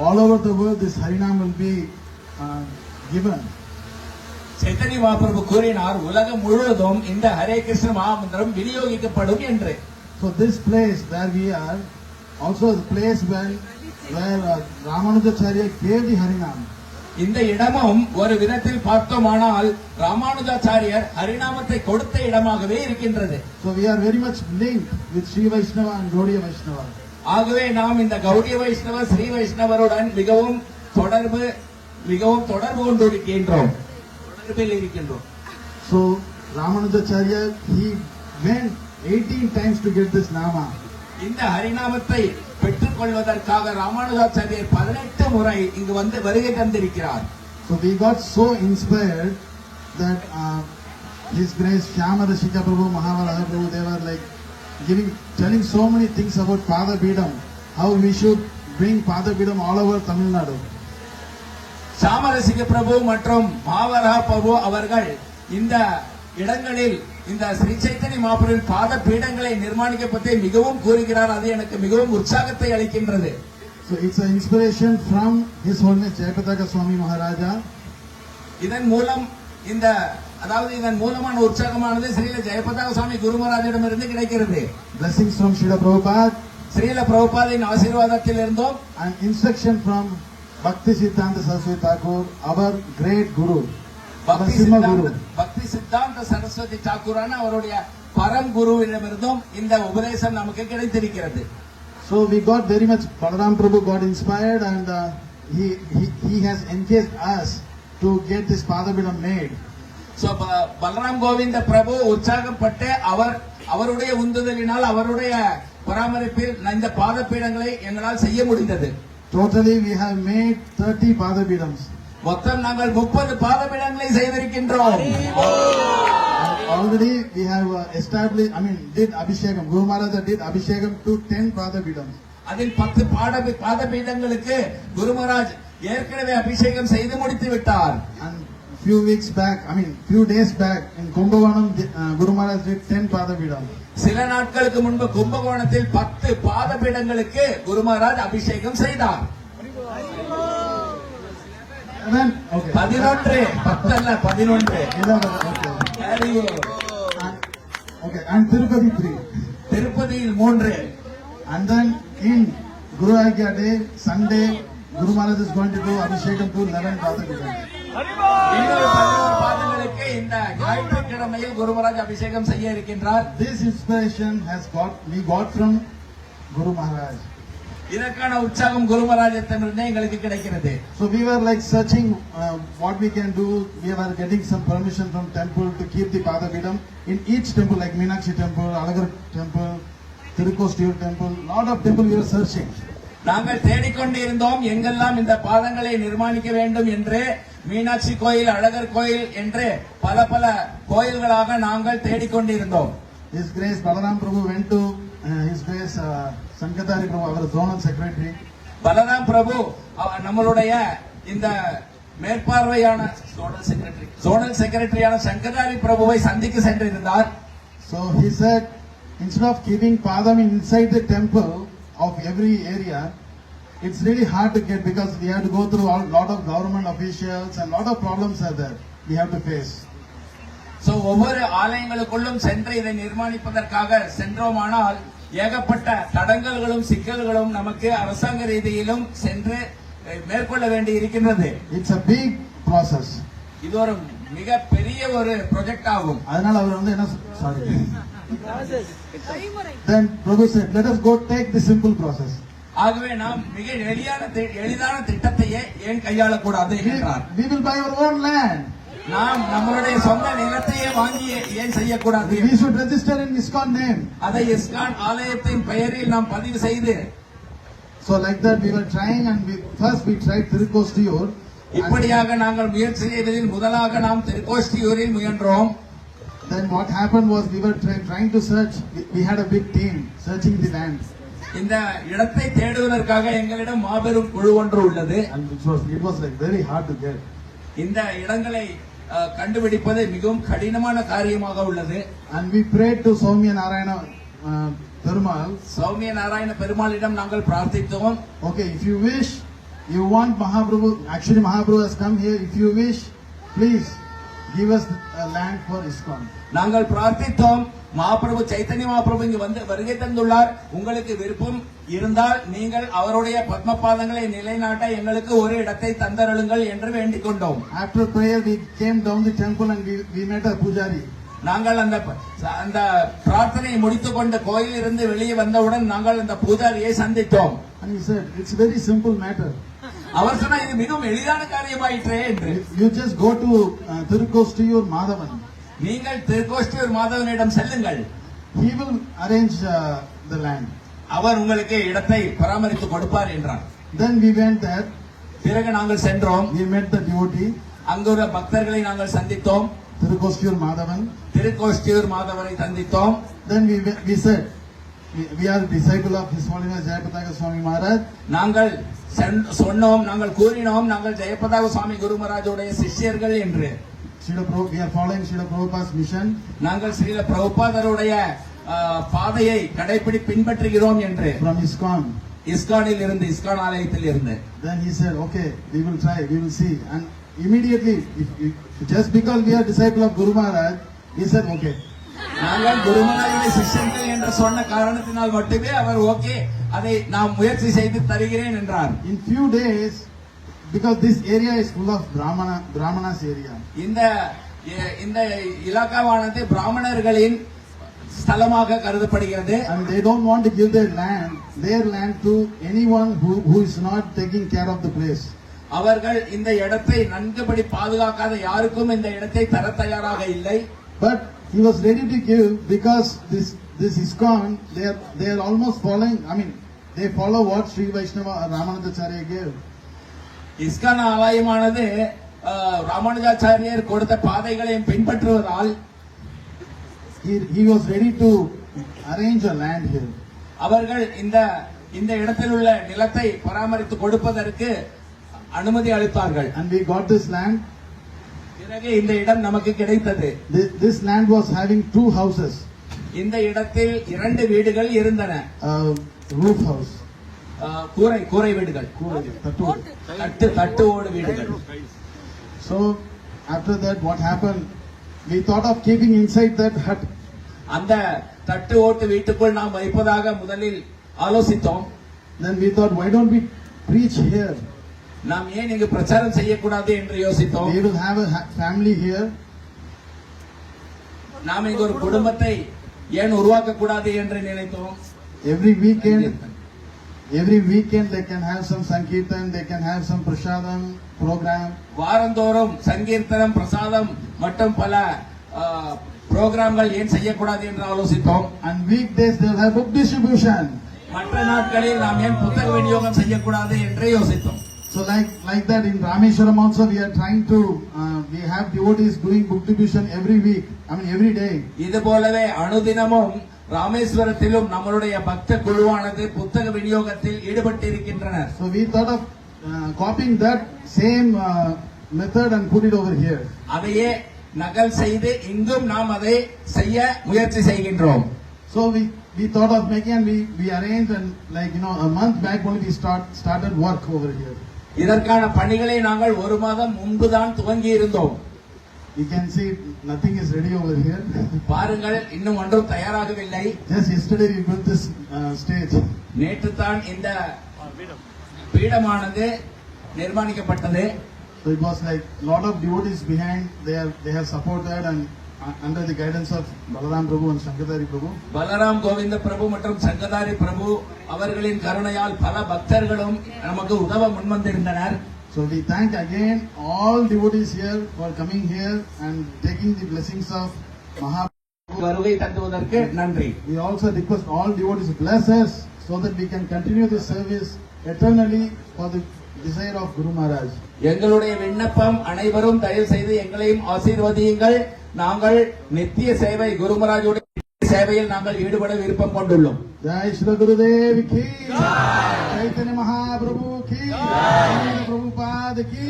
all over the world this Harinam will be given. Chaitanya Mahaprabhu கூறினார், உலகம் முழுவதும் இந்த ஹரே கிருஷ்ண மகாமந்திரம் விநியோகிக்கப்படும் என்று. So this place where we are, also the place where Ramanujacharya gave the Harinam. இந்த இடமும் ஒரு விதத்தில் பார்த்தோமானால் ராமானுஜாச்சாரியர் ஹரிநாமத்தை கொடுத்த இடமாகவே இருக்கின்றது. So we are very much linked with Sri Vaishnava and Gaudiya Vaishnava. ஆகவே நாம் இந்த கௌடிய வைஷ்ணவ ஸ்ரீ வைஷ்ணவருடன் மிகவும் தொடர்பு கொண்டிருக்கின்றோம், தொடர்பில் இருக்கின்றோம். So Ramanujacharya, he went 18 times to get this Nama. இந்த ஹரிநாமத்தை பெற்றுக் கொள்வதற்காக ராமானுஜாச்சாரியர் 18 முறை இங்கு வந்து வருகை தந்திருக்கிறார். So we got so inspired that His Grace Shyama Rashika Prabhu, Mahavaraha Prabhu, they were like telling so many things about Pada Bidam, how we should bring Pada Bidam all over Tamil Nadu. சாமரசிக பிரபு மற்றும் மாவரா பிரபு அவர்கள் இந்த இடங்களில் இந்த ஸ்ரீ சைத்தன்ய மகாபிரபுவின் பாத பீடங்களை நிர்மாணிக்க பற்றி மிகவும் கூறுகிறார். அது எனக்கு மிகவும் உற்சாகத்தை அளிக்கின்றது. So it's an inspiration from His Holiness Jayapataka Swami Maharaja. இதன் மூலமான உற்சாகமானது ஸ்ரீல ஜெயபதாக சுவாமி குரு மகாராஜிடமிருந்து கிடைக்கிறது. Blessings from Srila Prabhupada. Srila பிரபுபாதின் ஆசீர்வாதத்தில் இருந்தோம். And instruction from Bhakti Siddhanta Saraswati Thakur, our great Guru. பக்தி சித்தாந்த சரஸ்வதி தாக்கூரான அவருடைய பரம் குருவிடமிருந்தும் இந்த உபதேசம் நமக்கு கிடைத்திருக்கிறது. So we got very much, Balaram Prabhu got inspired and he has engaged us to get this Padabidam made. So Balram Govind பிரபு உற்சாகப்பட்டு அவருடைய உந்துதலினால் அவருடைய பராமரிப்பில் இந்த பாதபீடங்களை எங்களால் செய்ய முடிந்தது. Totally we have made 30 Padabidams. மொத்தம் நாங்கள் 30 பாதபீடங்களை செய்திருக்கின்றோம். Already we have established, did Abhishekam. Guru Maharaj did Abhishekam to 10 Padabidams. அதில் 10 பாதபீடங்களுக்கு குரு மகாராஜ் ஏற்கனவே அபிஷேகம் செய்து முடித்து விட்டார். And few days back in Kumbhakonam, Guru Maharaj did 10 Padabidams. சில நாட்களுக்கு முன்பு கும்பகோணத்தில் 10 பாதபீடங்களுக்கு குரு மகாராஜ் அபிஷேகம் செய்தார். 11. 11. And Tirupati 3. திருப்பதியில் 3. And then in Guru Agya Day, Sunday, Guru Maharaj is going to do Abhishekam to 11 Padabidams. இன்னொரு 11 பாதங்களுக்கு இந்த ஞாயிற்றுக்கிழமையில் குரு மகாராஜ் அபிஷேகம் செய்ய இருக்கின்றார். This inspiration we got from Guru Maharaj. இதற்கான உற்சாகம் குருமராஜத்திலிருந்தே எங்களுக்கு கிடைக்கிறது. So we were like searching what we can do. We were getting some permission from temple to keep the Padabidam in each temple, like Meenakshi temple, Alagar temple, Tirukostiyur temple, lot of temple we were searching. நாங்கள் தேடிக்கொண்டு இருந்தோம் எங்கெல்லாம் இந்த பாதங்களை நிர்மாணிக்க வேண்டும் என்று. மீனாட்சி கோயில், அழகர் கோயில் என்று பல பல கோயில்களாக நாங்கள் தேடிக்கொண்டு இருந்தோம். His Grace Balaram Prabhu went to His Grace Sankatari Prabhu, our zonal secretary. Balram பிரபு நம்மளுடைய இந்த மேற்பார்வையான ஜோனல் செக்ரட்டரியான சங்கதாரி பிரபுவை சந்திக்க சென்றிருந்தார். So he said, instead of keeping Padam inside the temple of every area, it's really hard to get because we have to go through a lot of government officials and lot of problems are there we have to face. So ஒவ்வொரு ஆலயங்களுக்குள்ளும் சென்று இதை நிர்மாணிப்பதற்காக சென்றோமானால் ஏகப்பட்ட தடங்கல்களும் சிக்கல்களும் நமக்கு அரசாங்க ரீதியிலும் சென்று மேற்கொள்ள வேண்டி இருக்கின்றது. It's a big process. இது ஒரு மிக பெரிய ஒரு ப்ராஜெக்ட் ஆகும். அதனால அவர் வந்து என்ன sorry. Then Prabhu said, let us go take the simple process. ஆகவே நாம் மிக எளிதான திட்டத்தையே ஏன் கையாளக்கூடாது என்றார். We will buy our own land. நாம் நம்மளுடைய சொந்த நிலத்தையே வாங்கி ஏன் செய்யக்கூடாது? We should register in ISKCON name. அதை இஸ்கான் ஆலயத்தின் பெயரில் நாம் பதிவு செய்து. So like that we were trying and first we tried Tirukostiyur. இப்படியாக நாங்கள் முயற்சி செய்ததில் முதலாக நாம் திருக்கோஷ்டியூரில் முயன்றோம். Then what happened was we were trying to search. We had a big team searching the land. இந்த இடத்தை தேடுவதற்காக எங்களிடம் மாபெரும் குழு ஒன்று உள்ளது. And it was like very hard to get. இந்த இடங்களை கண்டுபிடிப்பது மிகவும் கடினமான காரியமாக உள்ளது. And we prayed to Soumya Narayana Perumal. சௌமிய நாராயண பெருமாளிடம் நாங்கள் பிரார்த்தித்தோம். Okay, if you wish, you want Mahaprabhu, actually Mahaprabhu has come here. If you wish, please give us land for ISKCON. நாங்கள் பிரார்த்தித்தோம். மகாபிரபு சைத்தன்ய மகாபிரபு இங்கு வந்து வருகை தந்துள்ளார். உங்களுக்கு விருப்பம் இருந்தால் நீங்கள் அவருடைய பத்மபாதங்களை நிலைநாட்ட எங்களுக்கு ஒரு இடத்தை தந்தருளுங்கள் என்று வேண்டிக் கொண்டோம். After prayer, we came down the temple and we met a pujari. நாங்கள் அந்த பிரார்த்தனை முடித்துக் கொண்டு கோயில் இருந்து வெளியே வந்தவுடன் நாங்கள் அந்த பூஜாரியை சந்தித்தோம். And he said, it's a very simple matter. அவர் சொன்னா இது மிகவும் எளிதான காரியமாயிற்றே என்று. You just go to Tirukostiyur Madhavan. நீங்கள் திருக்கோஷ்டியூர் மாதவனிடம் செல்லுங்கள். He will arrange the land. அவர் உங்களுக்கு இடத்தை பராமரித்து கொடுப்பார் என்றார். Then we went there. பிறகு நாங்கள் சென்றோம். We met the devotee. அங்குள்ள பக்தர்களை நாங்கள் சந்தித்தோம். Tirukostiyur Madhavan. திருக்கோஷ்டியூர் மாதவரை சந்தித்தோம். Then we said, we are disciple of His Holiness Jayapataka Swami Maharaj. நாங்கள் சொன்னோம், நாங்கள் கூறினோம், நாங்கள் ஜெயபதாக சுவாமி குரு மகாராஜுடைய சிஷ்யர்கள் என்று. We are following Srila Prabhupada's mission. நாங்கள் ஸ்ரீல பிரபுபாதருடைய பாதையை பின்பற்றுகிறோம் என்று. From ISKCON. இஸ்கானில் இருந்து, இஸ்கான் ஆலயத்தில் இருந்து. Then he said, okay, we will try, we will see. And immediately, just because we are disciple of Guru Maharaj, he said, okay. நாங்கள் குரு மகாராஜுடைய சிஷ்யர்கள் என்று சொன்ன காரணத்தினால் மட்டுமே அவர் ஓகே, அதை நாம் முயற்சி செய்து தருகிறேன் என்றார். In few days, because this area is full of Brahmanas area. இந்த இலாக்காவானது பிராமணர்களின் ஸ்தலமாக கருதப்படுகிறது. And they don't want to give their land to anyone who is not taking care of the place. அவர்கள் இந்த இடத்தை நன்குபடி பாதுகாக்காத யாருக்கும் இந்த இடத்தை தர தயாராக இல்லை. But he was ready to give because this ISKCON, they are almost following, they follow what Sri Vaishnava Ramanujacharya gave. ISKCON ஆலயமானது ராமானுஜாச்சாரியர் கொடுத்த பாதைகளையும் பின்பற்றுவதால் he was ready to arrange a land here. அவர்கள் இந்த இடத்தில் உள்ள நிலத்தை பராமரித்து கொடுப்பதற்கு அனுமதி அளித்தார்கள். And we got this land. பிறகு இந்த இடம் நமக்கு கிடைத்தது. This land was having 2 houses. இந்த இடத்தில் 2 வீடுகள் இருந்தன. Roof house. கூரை வீடுகள். தட்டு ஓடு வீடுகள். So after that what happened? We thought of keeping inside that hut. அந்த தட்டு ஓட்டு வீட்டுக்குள் நாம் வைப்பதாக முதலில் ஆலோசித்தோம். Then we thought, why don't we preach here? நாம் ஏன் இங்கு பிரச்சாரம் செய்யக்கூடாது என்று யோசித்தோம். We will have a family here. நாம் இங்கு ஒரு குடும்பத்தை ஏன் உருவாக்க கூடாது என்று நினைத்தோம். Every weekend every weekend they can have some sankirtan, they can have some prasadam program. வாரந்தோறும் சங்கீர்த்தனம் பிரசாதம் மற்றும் பல புரோகிராம்கள் ஏன் செய்யக்கூடாது என்று ஆலோசித்தோம். And weekdays they will have book distribution. மற்ற நாட்களில் நாம் ஏன் புத்தக விநியோகம் செய்யக்கூடாது என்று யோசித்தோம். So like that in Rameshwaram also we are trying to we have devotees doing book distribution every week, I mean every day. இது போலவே அனுதினமும் ராமேஸ்வரத்திலும் நம்மளுடைய பக்த குழுவானது புத்தக விநியோகத்தில் ஈடுபட்டிருக்கின்றனர். So we thought of copying that same method and put it over here. அதையே நகல் செய்து இங்கும் நாம் அதை செய்ய முயற்சி செய்கின்றோம். So we thought of making and we arranged, and like a month back only we started work over here. இதற்கான பணிகளை நாங்கள் ஒரு மாதம் முன்புதான் துவங்கி இருந்தோம். You can see nothing is ready over here. பாருங்கள், இன்னும் ஒன்றும் தயாராகவில்லை. Just yesterday we built this stage. நேற்று தான் இந்த பீடமானது நிர்மாணிக்கப்பட்டது. So it was like lot of devotees behind. They have supported and under the guidance of Balaram Prabhu and Shankadari Prabhu. Balram Govind பிரபு மற்றும் சங்கதாரி பிரபு அவர்களின் கருணையால் பல பக்தர்களும் நமக்கு உதவ முன்வந்திருந்தனர். So we thank again all devotees here for coming here and taking the blessings of Mahaprabhu. வருகை தந்துவதற்கு நன்றி. We also request all devotees to bless us so that we can continue the service eternally for the desire of Guru Maharaj. எங்களுடைய விண்ணப்பம், அனைவரும் தயவு செய்து எங்களையும் ஆசீர்வதியுங்கள். நாங்கள் நித்திய சேவை குருமராஜுடைய சேவையில் நாங்கள் ஈடுபட விருப்பம் கொண்டுள்ளோம். Jai Shri Gurudev ki Jai, Chaitanya Mahaprabhu ki Jai, Prabhupada ki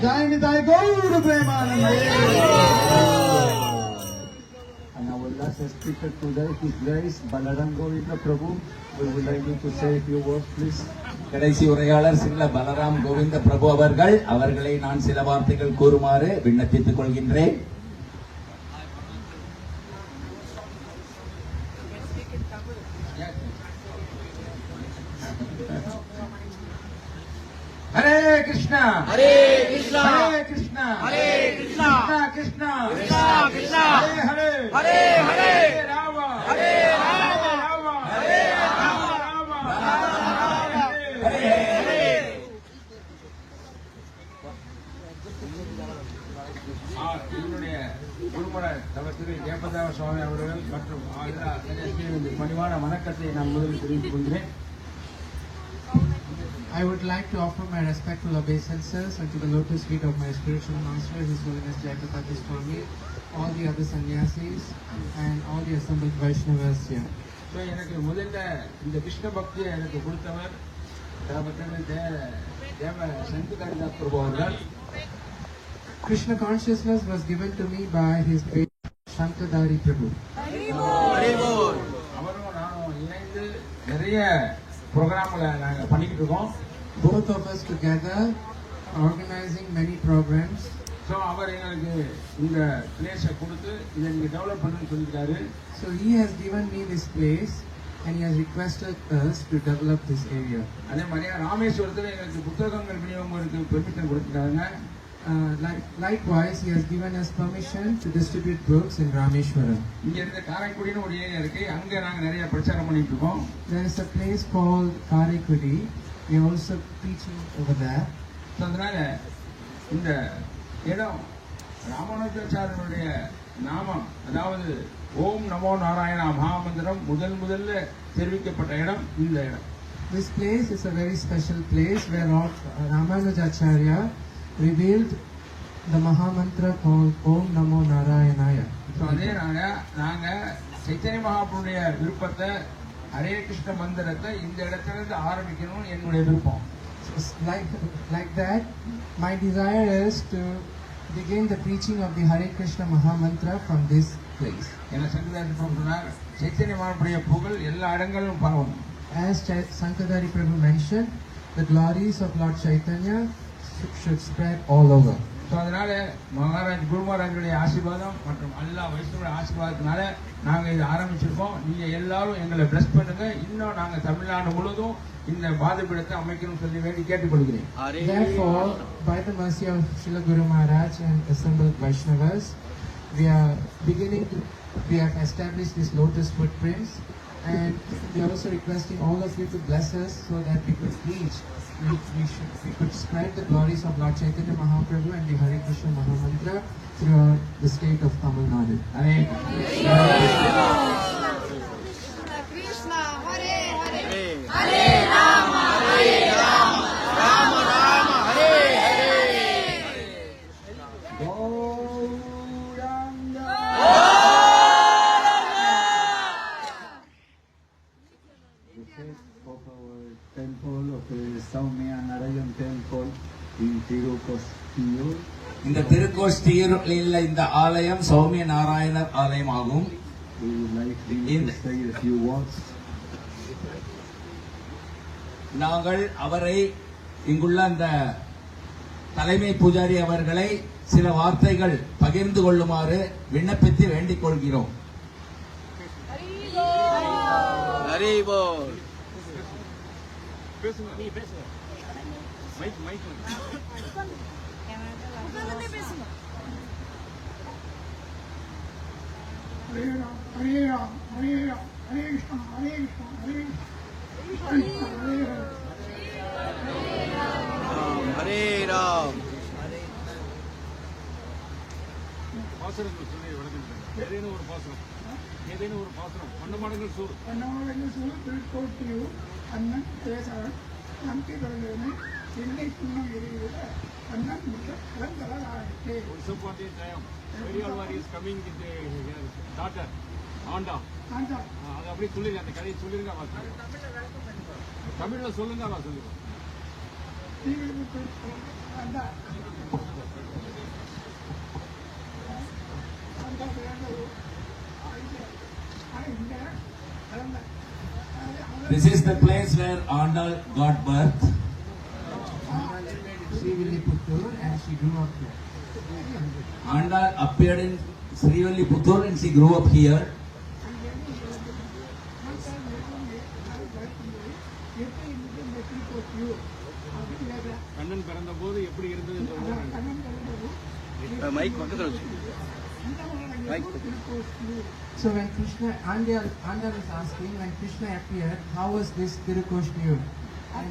Jai, Nitai Gaur Premanande. And our last speaker today, His Grace Balaram Govinda Prabhu. We would like you to say a few words, please. கடைசி உரையாளர் சில பலராம் கோவிந்த பிரபு அவர்களை நான் சில வார்த்தைகள் கூறுமாறு விண்ணப்பித்துக் கொள்கின்றேன். ஹரே கிருஷ்ணா ஹரே கிருஷ்ணா ஹரே கிருஷ்ணா ஹரே கிருஷ்ணா கிருஷ்ணா கிருஷ்ணா கிருஷ்ணா ஹரே ஹரே ஹரே ஹரே ராம ஹரே ராம ராம ஹரே ராம ராம ஹரே ஹரே. என்னுடைய குருமர தவத்திரு ஜெயபதாவ சுவாமி அவர்கள் மற்றும் பணிவான வணக்கத்தை நான் முதலில் தெரிவித்துக் கொள்கிறேன். I would like to offer my respectful obeisances unto the lotus feet of my spiritual master, His Holiness Jayapataka Swami, all the other sannyasis, and all the assembled Vaishnavas here. So எனக்கு முதல்ல இந்த கிருஷ்ண பக்தியை எனக்கு கொடுத்தவர் தேவ சங்கதாரிதாஸ் பிரபு அவர்கள். Krishna consciousness was given to me by His great Shankadari Prabhu. அவரும் நானும் இணைந்து நிறைய ப்ரோக்ராம்களை நாங்கள் பண்ணிக்கிட்டு இருக்கோம். Both of us together organizing many programs. So அவர் எங்களுக்கு இந்த பிளேஸை கொடுத்து இதை நீங்கள் டெவலப் பண்ணுன்னு சொல்லியிருக்காரு. So He has given me this place and He has requested us to develop this area. அதே மாதிரியா ராமேஸ்வரத்தில் எங்களுக்கு புத்தகங்கள் விநியோகங்களுக்கு பெர்மிஷன் கொடுத்துருக்காங்க. Likewise, He has given us permission to distribute books in Rameshwaram. இங்க இருந்த காரைக்குடின்னு ஒரு ஏரியா இருக்கு, அங்க நாங்க நிறைய பிரச்சாரம் பண்ணிட்டு இருக்கோம். There is a place called Karaikudi. We are also preaching over there. So அதனால இந்த இடம் ராமானுஜாச்சாரியனுடைய நாமம், அதாவது ஓம் நமோ நாராயணா மகாமந்திரம் முதல்ல தெரிவிக்கப்பட்ட இடம் இந்த இடம். This place is a very special place where Lord Ramanujacharya revealed the Mahamantra called Om Namo Narayanaya. So அதே நாங்க சைத்தன்ய மகாபுருடைய விருப்பத்தை ஹரே கிருஷ்ண மந்திரத்தை இந்த இடத்துல இருந்து ஆரம்பிக்கணும்னு என்னுடைய விருப்பம். Like that, my desire is to begin the preaching of the Hare Krishna Mahamantra from this place. என்ன சங்கதாரி பிரபு சொன்னார், சைத்தன்ய மகாபுருடைய புகழ் எல்லா இடங்களிலும் பரவும். As Sankadari Prabhu mentioned, the glories of Lord Chaitanya should spread all over. So அதனால குரு மகாராஜுடைய ஆசீர்வாதம் மற்றும் எல்லா வைஷ்ணவ ஆசீர்வாதத்தினால நாங்கள் இதை ஆரம்பிச்சிருக்கோம். நீங்க எல்லாரும் எங்களை பிளஸ் பண்ணுங்க. இன்னும் நாங்கள் தமிழ்நாடு முழுவதும் இந்த பாதபீடத்தை அமைக்கணும்னு சொல்லி வேண்டி கேட்டுக்கொள்கிறேன். Therefore, by the mercy of Srila Guru Maharaj and assembled Vaishnavas, we have established these lotus footprints, And we are also requesting all of you to bless us so that we could preach. We could spread the glories of Lord Chaitanya Mahaprabhu and the Hare Krishna Mahamantra throughout the state of Tamil Nadu. Hare Krishna, Hare Hare, Hare Rama, Hare Rama, Rama Rama, Hare Hare. The head of our temple, of the Saumya Narayan temple in Tirukostir. இந்த திருக்கோஷ்டியில் உள்ள இந்த ஆலயம் சௌமிய நாராயணர் ஆலயம் ஆகும். We would like him to say a few words. நாங்கள் அவரை இங்குள்ள அந்த தலைமை பூஜாரி அவர்களை சில வார்த்தைகள் பகிர்ந்து கொள்ளுமாறு விண்ணப்பித்து வேண்டிக் கொள்கிறோம். Hare Ram, Hare Ram, Hare Ram, Hare Krishna, Hare Krishna, Hare Krishna, Hare Hare. Hare Ram. Pannamadangal Soor, Tirukottiur, Annan Kesavan, Nampi Paragane, Chennai Punnam Eriyuda, Annan Mitra, Kalangalalaayittu. Also for the time, Periyalvar is coming with the daughter, Anda. Anda. அது அப்படியே சொல்லுங்க அந்த கதையை சொல்லிருங்க வாசு. தமிழ்ல சொல்லுங்க Vasu. Anda. Anda Periyalvar. This is the place where Andal got birth. Srivilliputturu and she grew up here. Andal appeared in Srivilliputturu and she grew up here. Kannan பிறந்த போது எப்படி இருந்தது மைக் பக்கத்துல So when Krishna, Andal is asking, when Krishna appeared, how was this Tirukoshniyur? And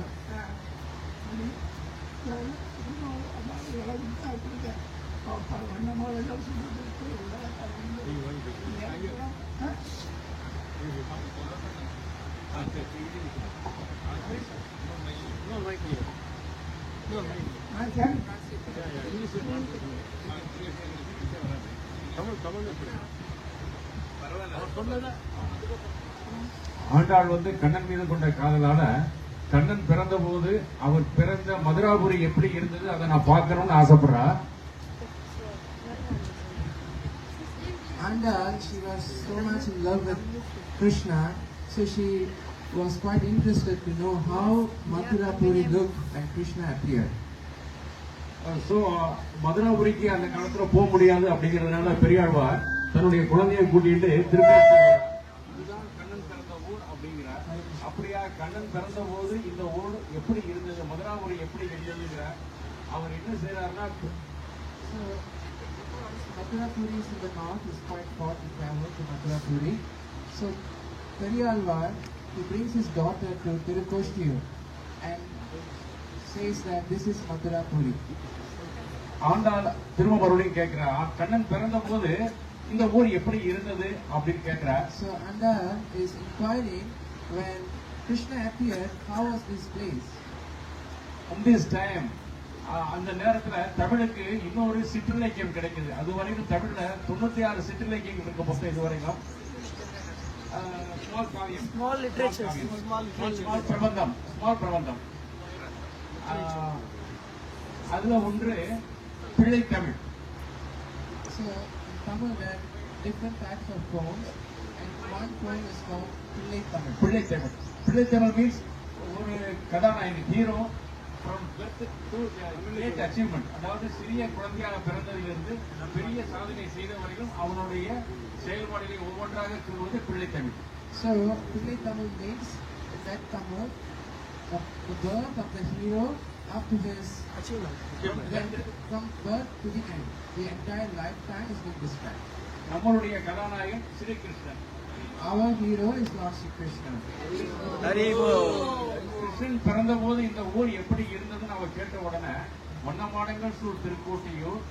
Andal வந்து கண்ணன் மீது கொண்ட காதலால கண்ணன் பிறந்த போது அவர் பிறந்த மதுராபுரி எப்படி இருந்தது அதை நான் பார்க்கணும்னு ஆசைப்படுறா. Andal, she was so much in love with Krishna, so she was quite interested to know how Mathura Puri looked when Krishna appeared. So மதுராபுரிக்கு அந்த காலத்துல போக முடியாது அப்படிங்கறதுனால பெரியாழ்வார் தன்னுடைய குழந்தையை கூட்டிட்டு இதுதான் கண்ணன் பிறந்த ஊர் அப்படிங்கிறார். அப்படியா கண்ணன் பிறந்த போது இந்த ஊர் எப்படி இருந்தது, மதுராபுரி எப்படி இருந்ததுங்கிறார். அவர் என்ன செய்யறாருன்னா So, Mathura Puri is in the north, is quite far to travel to Mathura Puri. So, Periyalvar, he brings his daughter to Tirukoshtiyur and says that this is Mathura Puri. Andal திரும்ப மறுபடியும் கேட்கிறா, கண்ணன் பிறந்த போது இந்த ஊர் எப்படி இருந்தது அப்படின்னு கேட்கிறா. So, Andal is inquiring, when Krishna appeared, how was this place? On this time, அந்த நேரத்துல தமிழுக்கு இன்னொரு சிற்றிலக்கியம் கிடைக்குது. அது வரைக்கும் தமிழ்ல 96 சிற்றிலக்கியங்கள் இருக்க மொத்தம் இதுவரைக்கும். ஸ்மால் லிட்ரேச்சர், ஸ்மால் பிரபந்தம். அதுல ஒன்று பிள்ளை Tamil. So, in Tamil there are different types of poems, and one poem is called Pillai Tamil. பிள்ளை தமிழ் மீன்ஸ் ஒரு கதாநாயகி hero from birth to great achievement, அதாவது சிறிய குழந்தையாக பிறந்ததிலிருந்து பெரிய சாதனை செய்த வரைக்கும் அவனுடைய செயல்பாடுகளை ஒவ்வொன்றாக கூறுவது பிள்ளை Tamil. So, Pillai Tamil means that Tamil, the birth of the hero up to his achievement, then from birth to the end, the entire lifetime is being described. நம்மளுடைய கதாநாயகன் Srikrishnan. Our hero is Lord Sri Krishna. Krishnan பிறந்த போது இந்த ஊர் எப்படி இருந்ததுன்னு அவ கேட்ட உடனே வண்ணமாடங்கள் சூழ் Thirukoshtiyur.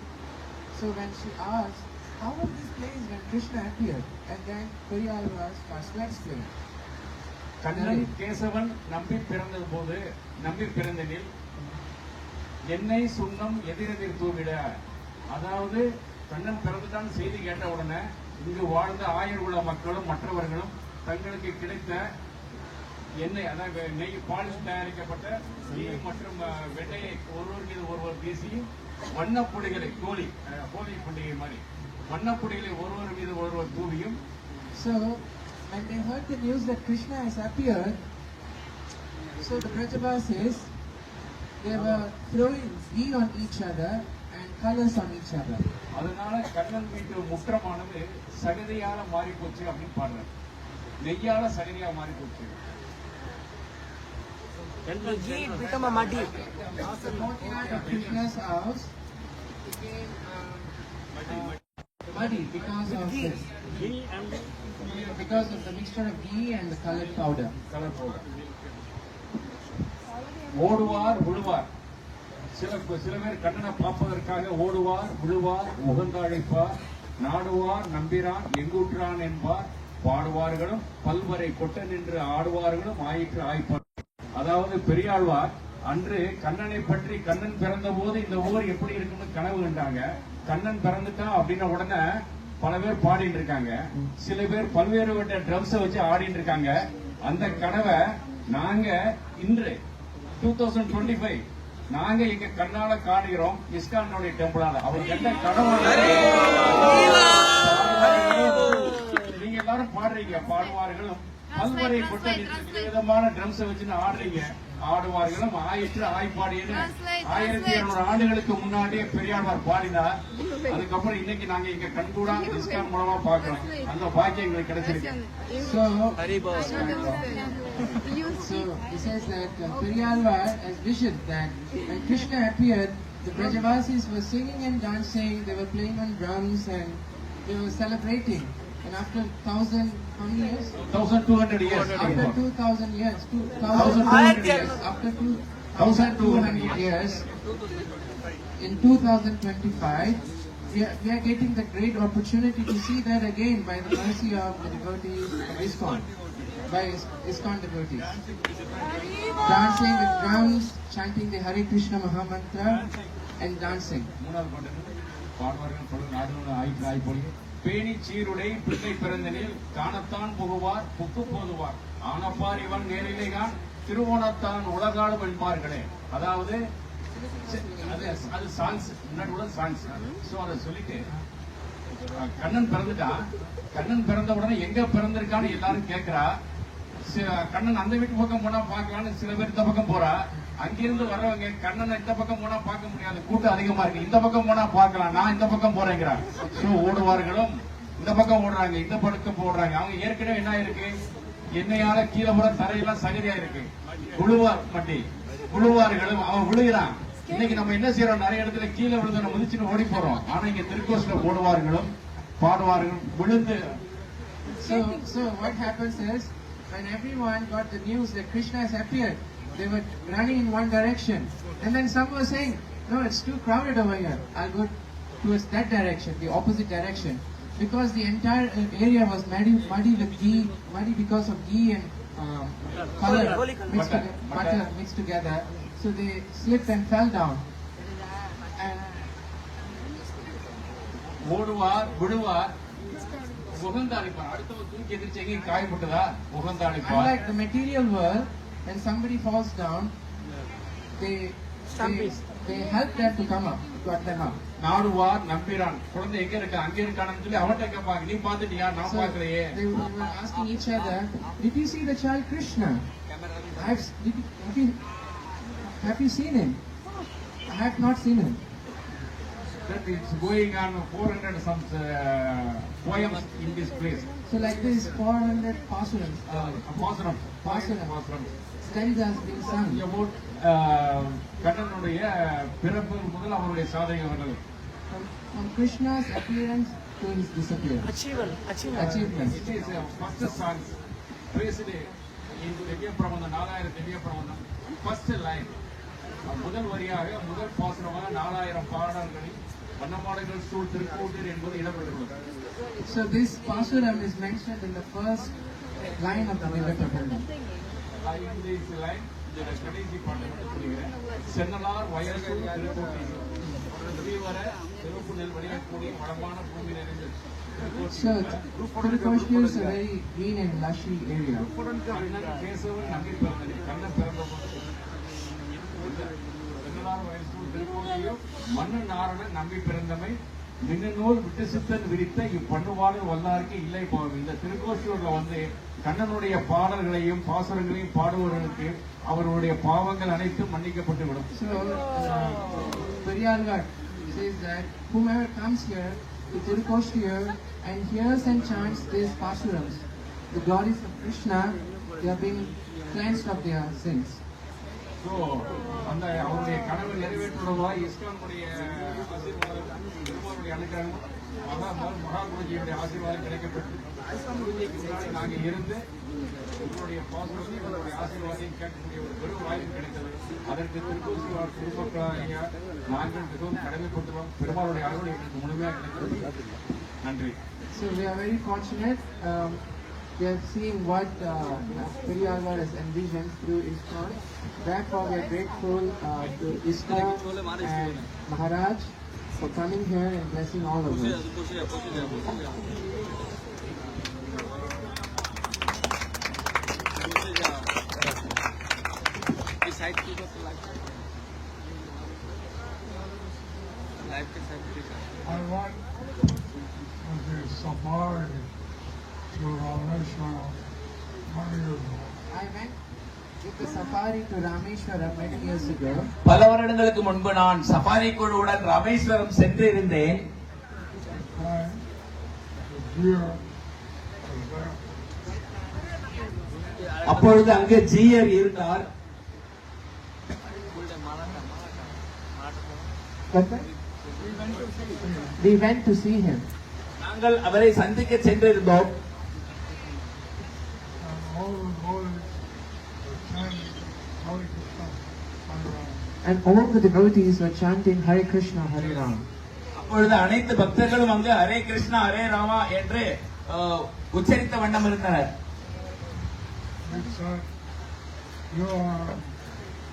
So when she asked, how was this place when Krishna appeared? And then Periyalvar starts to explain. Kannan Kesavan நம்பி பிறந்த போது நம்பி பிறந்தனில் எண்ணெய் சுண்ணம் எதிரெதிர் தூவிட. அதாவது கண்ணன் பிறந்துட்டான்னு செய்தி கேட்ட உடனே இங்கு வாழ்ந்த ஆயர்குல மக்களும் மற்றவர்களும் தங்களுக்கு கிடைத்த எண்ணெய், அதாவது நெய் பாலிஷ் தயாரிக்கப்பட்ட நெய் மற்றும் வெண்ணெயை ஒருவர் மீது ஒருவர் பேசி வண்ணப்பொடிகளை ஹோலி பண்டிகை மாதிரி வண்ணப்பொடிகளை ஒருவர் மீது ஒருவர் தூவியும். So when they heard the news that Krishna has appeared, so the Brajavasis, they were throwing ghee on each other and colors on each other. அதனால கண்ணன் வீட்டு முற்றமானது சகதியால மாறி போச்சு அப்படின்னு பாடுறாரு. நெய்யால சகதியா மாறி போச்சு. The courtyard of Krishna's house became muddy because of this. Because of the mixture of ghee and the colored powder. ஓடுவார் விழுவார். சில பேர் கண்ணனை பார்ப்பதற்காக ஓடுவார் விழுவார் உகந்தழைப்பார் நாடுவார் நம்பிரான் எங்குற்றான் என்பார் பாடுவார்களும் பல்வரை கொட்ட நின்று ஆடுவார்களும் ஆயிற்று ஆய்ப்பார். அதாவது பெரியாழ்வார் அன்று கண்ணனை பற்றி கண்ணன் பிறந்த போது இந்த ஊர் எப்படி இருக்குன்னு கனவு கண்டாங்க. கண்ணன் பிறந்துட்டா அப்படின்ன உடனே பல பேர் பாடிட்டு இருக்காங்க. சில பேர் பல்வேறு வட்ட ட்ரம்ஸ வச்சு ஆடிட்டு இருக்காங்க. அந்த கனவை நாங்க இன்று 2025 நாங்க எங்க கண்ணால காணுகிறோம். இஸ்கானுடைய டெம்பிளால அவர் கண்ட கனவு. நீங்க எல்லாரும் பாடுறீங்க பாடுவார்களும் பல்வரை கொட்ட விதமான ட்ரம்ஸ வச்சு ஆடுறீங்க. ஆடுவார்களும் ஆயிற்று ஆய்ப்பாடின்னு 1200 ஆண்டுகளுக்கு முன்னாடியே பெரியாழ்வார் பாடினார். அதுக்கப்புறம் இன்னைக்கு நாங்க இங்க கண்கூடா இஸ்கான் மூலமா பாக்குறோம். அந்த பாக்கியம் எங்களுக்கு கிடைச்சிருக்கு. So he says that Periyalvar has visioned that when Krishna appeared, the Brajavasis were singing and dancing, they were playing on drums and they were celebrating. And after 1,000, how many years? 1,200 years. After 2,000 years, 2,200 years, after 2,200 years, in 2025, we are getting the great opportunity to see that again by the mercy of the devotees of ISKCON, by ISKCON devotees. Dancing with drums, chanting the Hare Krishna Mahamantra and dancing. பேணி சீருடை பிள்ளை பிறந்தனில் காணத்தான் புகுவார் book போதுவார் ஆனப்பார் இவன் நேரிலேதான் திருவோணத்தான் உலகாடும் என்பார்களே. அதாவது அது songs முன்னாடி கூட songs. So அதை சொல்லிட்டு கண்ணன் பிறந்துட்டா. கண்ணன் பிறந்த உடனே எங்க பிறந்திருக்கான்னு எல்லாரும் கேட்கிறா. கண்ணன் அந்த வீட்டு பக்கம் போனா பாக்கலாம்னு சில பேர் இந்த பக்கம் போறா. அங்கிருந்து வர்றவங்க கண்ணனை இந்த பக்கம் போனா பார்க்க முடியாது, கூட்டம் அதிகமா இருக்கு, இந்த பக்கம் போனா பார்க்கலாம், நான் இந்த பக்கம் போறேங்கிறாங்க. ஓடுவார்களும் இந்த பக்கம் ஓடுறாங்க, இந்த பக்கம் போடுறாங்க. அவங்க ஏற்கனவே என்ன இருக்கு, எண்ணெயால கீழே போற தரையெல்லாம் சகதியா இருக்கு. விழுவார் மட்டி விழுவார்களும் அவன் விழுகிறான். இன்னைக்கு நம்ம என்ன செய்யறோம், நிறைய இடத்துல கீழே விழுந்து நம்ம முடிச்சுட்டு ஓடி போறோம். ஆனா இங்க திருக்கோஷ்ல ஓடுவார்களும் பாடுவார்களும் விழுந்து. So what happens is, when everyone got the news that Krishna has appeared, they were running in one direction, and then some were saying, no, it's too crowded over here, I'll go towards that direction, the opposite direction, because the entire area was muddy with ghee, muddy because of ghee and color butter mixed together. So they slipped and fell down. And ஓடுவார் விடுவார் உகந்தாளிப்பார். அடுத்தவர் தூக்கி எதிர்த்து எங்கேயும் காயப்பட்டதா உகந்தாளிப்பார். unlike the material world, when somebody falls down, they help them to come up, got them up. நாடுவார் நம்பிரான். குழந்தை எங்க இருக்கா, அங்க இருக்கான்னு சொல்லி அவட்ட கேட்பாங்க, நீ பாத்துட்டியா, நான் பாக்கலையே. They were asking each other, did you see the child Krishna? Have you seen him? I have not seen him. That it's going on 400 some poems in this place. So like this, 400 pasurams. Stanzas has been sung. About கண்ணனுடைய பிறப்பு முதல் அவருடைய சாதனை அவர்கள். From Krishna's appearance things disappear. Achievements. It is first song praised in Divya Prabandham, 4000 Divya Prabandham. First line. முதல் வரியாக முதல் பாசுரமாக 4000 பாடல்களில் வண்ணமாலைகள் சூழ் திருக்கூட்டர் என்பது இடம்பெற்றுள்ளது. So this pasuram is mentioned in the first line of the Divya Prabandham. In this line, the கடைசி பாட்டை மட்டும் சொல்கிறேன். சென்னலார் வயல்கள் திருக்கூட்டில் வர சிறப்பு நெல் விளையக்கூடிய வளமான பூமி நிறைந்தது. So Tirukoshtiyur is a very green and lushy area. Kannan Kesavan நம்பி பிறந்தது. கண்ணன் பிறந்தபோது சென்னலார் வயல் சூழ் திருக்கூட்டியும் மண்ணு நாரணன் நம்பி பிறந்தமை மின்னநூல் விட்டு சித்தன் விரித்த இப்பண்ணுவாளர் வல்லாருக்கு இல்லை போகும். இந்த திருக்கோஷ்டியூர்ல வந்து கண்ணனுடைய பாடல்களையும் பாசுரங்களையும் பாடுபவர்களுக்கு அவர்களுடைய பாவங்கள் அனைத்தும் மன்னிக்கப்பட்டு விடும். So Periyalvar says that whomever comes here to Tirukoshtiyur and hears and chants these pasurams, the glories of Krishna, they are being cleansed of their sins. So அந்த அவருடைய கனவு நிறைவேற்றுவதா இஸ்கானுடைய ஆசீர்வாதம் பெருமாளுடைய அனுகிரகம் மகா குருஜியுடைய ஆசீர்வாதம் கிடைக்கப்பட்டு குருஜிக்கு முன்னாடி நாங்கள் இருந்து உங்களுடைய பாசுரத்தையும் உங்களுடைய ஆசீர்வாதத்தையும் கேட்கக்கூடிய ஒரு பெரும் வாய்ப்பு கிடைத்தது. அதற்கு திருக்கோசிவார் குடும்பங்களாக நாங்கள் மிகவும் கடமைப்பட்டுள்ளோம். பெருமாளுடைய அருள் எங்களுக்கு முழுமையாக கிடைத்தது. நன்றி. So we are very fortunate. We are seeing what Periyalvar has envisioned through ISKCON. Therefore, we are grateful to ISKCON and Maharaj for coming here and blessing all of us. I went with the safari to Rameshwaram many years ago. I went with the safari to Rameshwaram many years ago. பல வருடங்களுக்கு முன்பு நான் safari குழுவுடன் ராமேஸ்வரம் சென்று இருந்தேன். And the deer was there. அப்பொழுது அங்கு ஜீயர் இருந்தார். We went to see him. நாங்கள் அவரை சந்திக்க சென்றிருந்தோம். And all the devotees And all the devotees were chanting Hare Rama. were chanting Hare Krishna, Hare Ram. அப்பொழுது அனைத்து பக்தர்களும் அங்கு ஹரே கிருஷ்ணா ஹரே ராமா என்று உச்சரித்த வண்ணம் இருந்தனர். He said, you are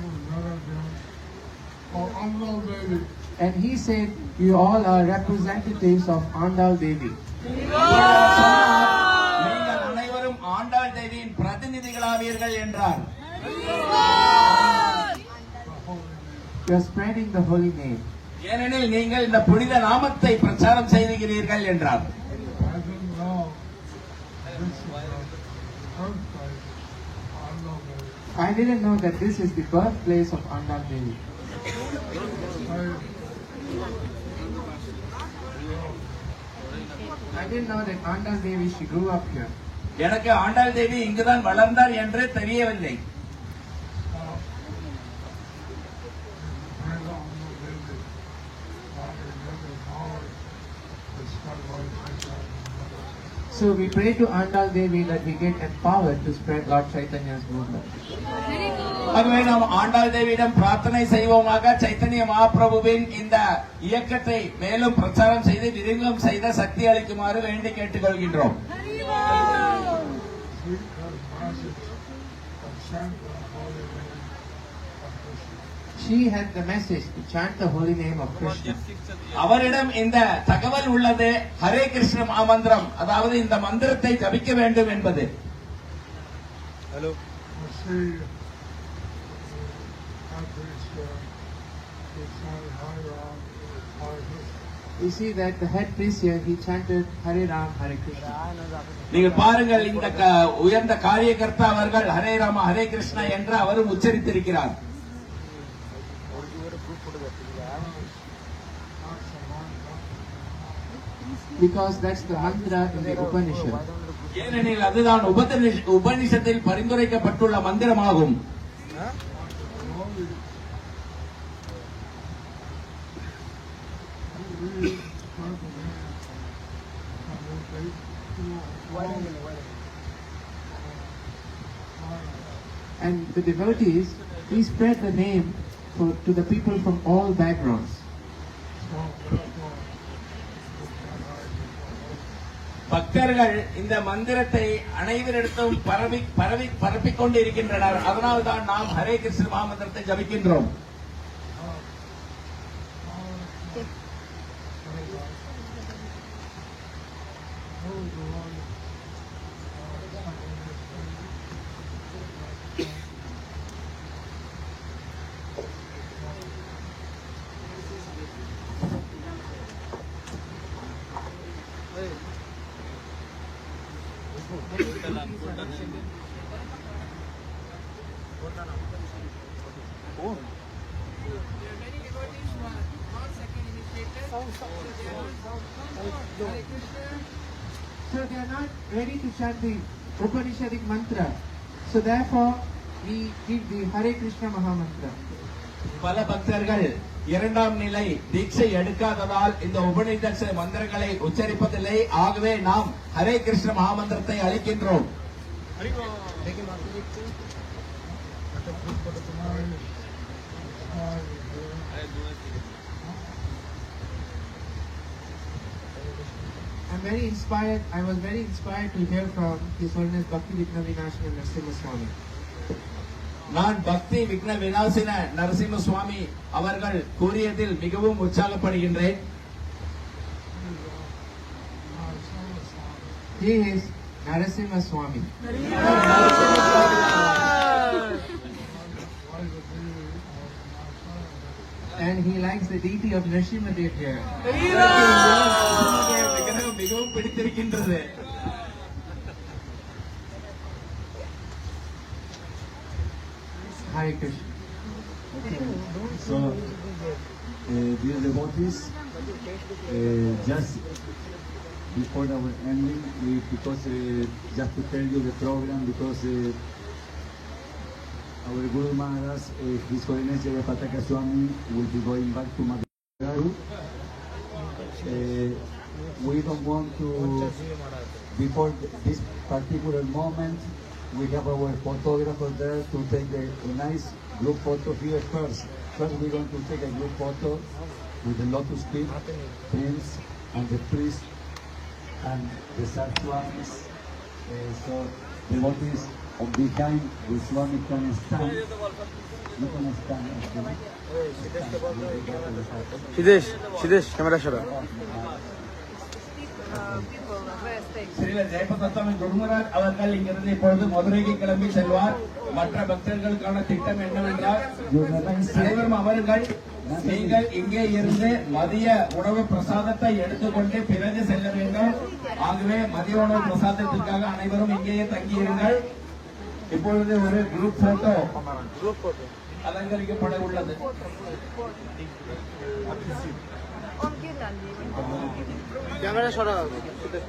representatives of Andal Devi. And he said, you all are representatives of Andal Devi. நீங்கள் அனைவரும் ஆண்டாள் தேவியின் பிரதிநிதிகளாவீர்கள் என்றார். You are spreading the holy name. ஏனெனில் நீங்கள் இந்த புனித நாமத்தை பிரச்சாரம் செய்கிறீர்கள் என்றார். I didn't know that this is the birthplace of Andal I Devi. didn't know that this is the birthplace of Andal Devi. I didn't know that Andal Devi, she grew up here. எனக்கு ஆண்டாள் தேவி இங்குதான் வளர்ந்தார் என்று தெரியவில்லை. So we pray to Andal Devi that we get empowered to spread Lord Chaitanya's movement. ஆகவே நாம் ஆண்டாள் தேவியிடம் பிரார்த்தனை செய்வோமாக சைத்தன்ய மகாபிரபுவின் இந்த இயக்கத்தை மேலும் பிரச்சாரம் செய்து விரிவாக்கம் செய்த சக்தி அளிக்குமாறு வேண்டி கேட்டுக்கொள்கின்றோம். She had the message to chant the holy name of Krishna. அவரிடம் இந்த தகவல் உள்ளது, ஹரே கிருஷ்ண மந்திரம், அதாவது இந்த மந்திரத்தை ஜபிக்க வேண்டும் என்பது. Hello. You see that the head priest here, he chanted Hare Ram, Hare Krishna. நீங்கள் பாருங்கள், இந்த உயர்ந்த காரியகர்த்தா அவர்கள் ஹரே ராம ஹரே கிருஷ்ணா என்று அவரும் உச்சரித்திருக்கிறார். Because that's the mantra in the Upanishad. ஏனெனில் அதுதான் உபனிஷத்தில் பரிந்துரைக்கப்பட்டுள்ள மந்திரமாகும். And the devotees, please spread the name to the people from all backgrounds. பக்தர்கள் இந்த மந்திரத்தை அனைவரிடத்தும் பரப்பிக் கொண்டிருக்கின்றனர். அதனால்தான் நாம் Hare Krishna மகாமந்திரத்தை ஜபிக்கின்றோம். So they are not ready to chant the Upanishadic mantra. So therefore, we give the Hare Krishna Mahamantra. பல பக்தர்கள் இரண்டாம் நிலை தீட்சை எடுக்காததால் இந்த உபநிஷத் மந்திரங்களை உச்சரிப்பதில்லை. ஆகவே நாம் Hare Krishna மகாமந்திரத்தை அளிக்கின்றோம். I'm very inspired. I was very inspired to hear from His Holiness Bhakti Vigna Vinashina Narasimha Swami. நான் பக்தி விக்ன விநாசின நரசிம்ம சுவாமி அவர்கள் கூறியதில் மிகவும் உற்சாகப்படுகின்றேன். He is Narasimha Swami. And he likes the deity of Narasimha Dev here. மிகவும் பிடித்திருக்கின்றது. Hare Krishna. So, dear devotees, just before our ending, just to tell you the program, because our Guru Maharaj, His Holiness Jayapataka Swami, will be going back to Madhuraru. We don't want to, before this particular moment, we have our photographer there to take a nice group photo here first. First we're going to take a group photo with the lotus feet, prince and the priest and the Swamis. So devotees of behind the Swami can stand. You can stand. Sidesh, camera shara. ஸ்ரீலர் ஜெயபதத்தமி குருமராஜ் அவர்கள் இங்கிருந்து இப்பொழுது மதுரைக்கு கிளம்பி செல்வார். மற்ற பக்தர்களுக்கான திட்டம் என்னவென்றால், அனைவரும் அவர்கள் நீங்கள் இங்கே இருந்து மதிய உணவு பிரசாதத்தை எடுத்துக்கொண்டு பிறகு செல்ல வேண்டும். ஆகவே மதிய உணவு பிரசாதத்திற்காக அனைவரும் இங்கேயே தங்கியிருங்கள். இப்பொழுது ஒரு குரூப் போட்டோ அலங்கரிக்கப்பட உள்ளது. ক্যামেরা সরা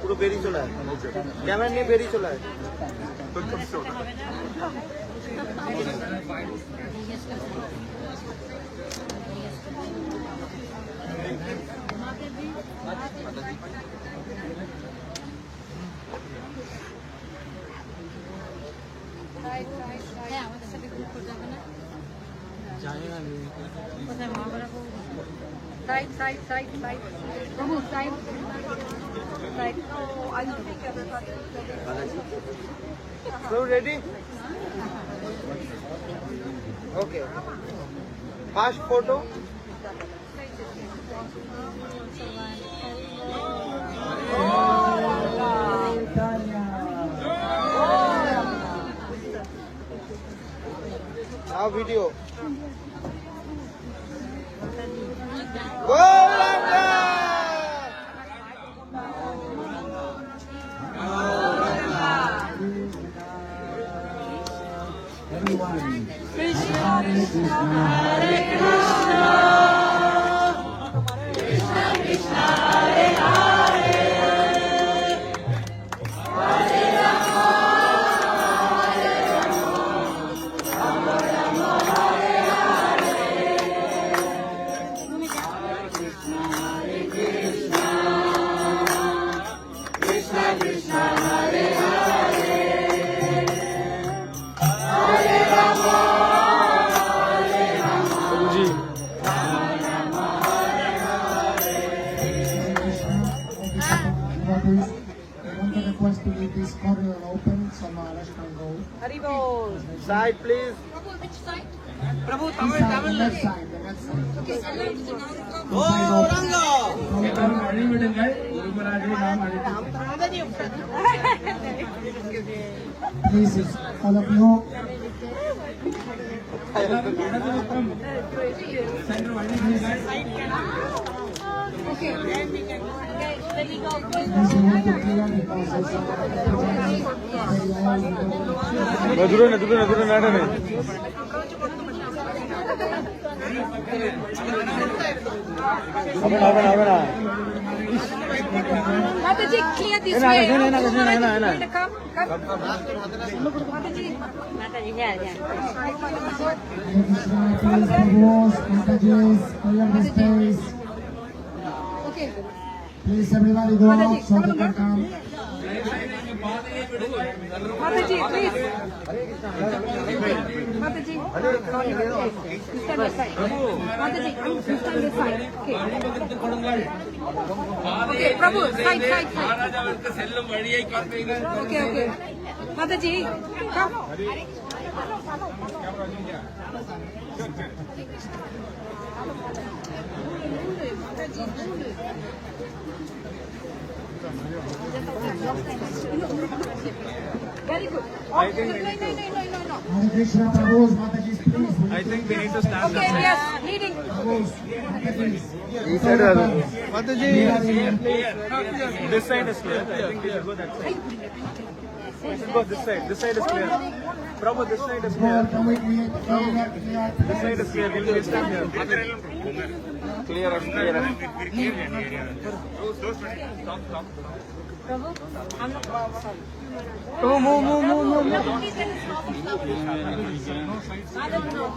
পুরো বেরিয়ে চলে আয়, ক্যামেরা নিয়ে বেরিয়ে চলে আয়। আমাদের সাথে গ্রুপ করে যাবে না, জানি না কোথায় মা বাবা Side, side, side, side. Prabhu, side. Side. Oh, I don't think everybody. So ready? Okay. Fast photo. Now video. Krishna Side, please. Prabhu, which side? Prabhu, This side, the left side, the left side. Okay, allow to now come. எல்லாரும் வழிவிடுங்கள் குருமராஜை நாம் அழைத்து Please, all of you. எல்லாரும் இடது பக்கம் சென்று வழிவிடுங்கள். Okay. Then we go. Please, you have to clear because it's Mataji, clear this way. Come. Mataji. Mataji, yeah. please, Prabhus, Mataji's, clear the space. Okay. Please, everybody go out so they can come. Mataji, please. Mataji. Stand aside. Mataji, stand aside. Okay. Okay, Prabhu, side. மகாராஜாவிற்கு செல்லும் வழியை காண்பீர்கள். Okay. Mataji, come. Very good. Okay, no. Hare Krishna, Prabhus, Mataji's, please. I think we need to stand Okay, yes, leading. Prabhus, Mataji's. Mataji, this side is clear. I think we should go that side. We should go this side. This side is clear. Prabhu, this side is clear. Can we clear? This side is clear. We'll stand here. Clear. Prabhu, I'm not sorry. Move. I don't know.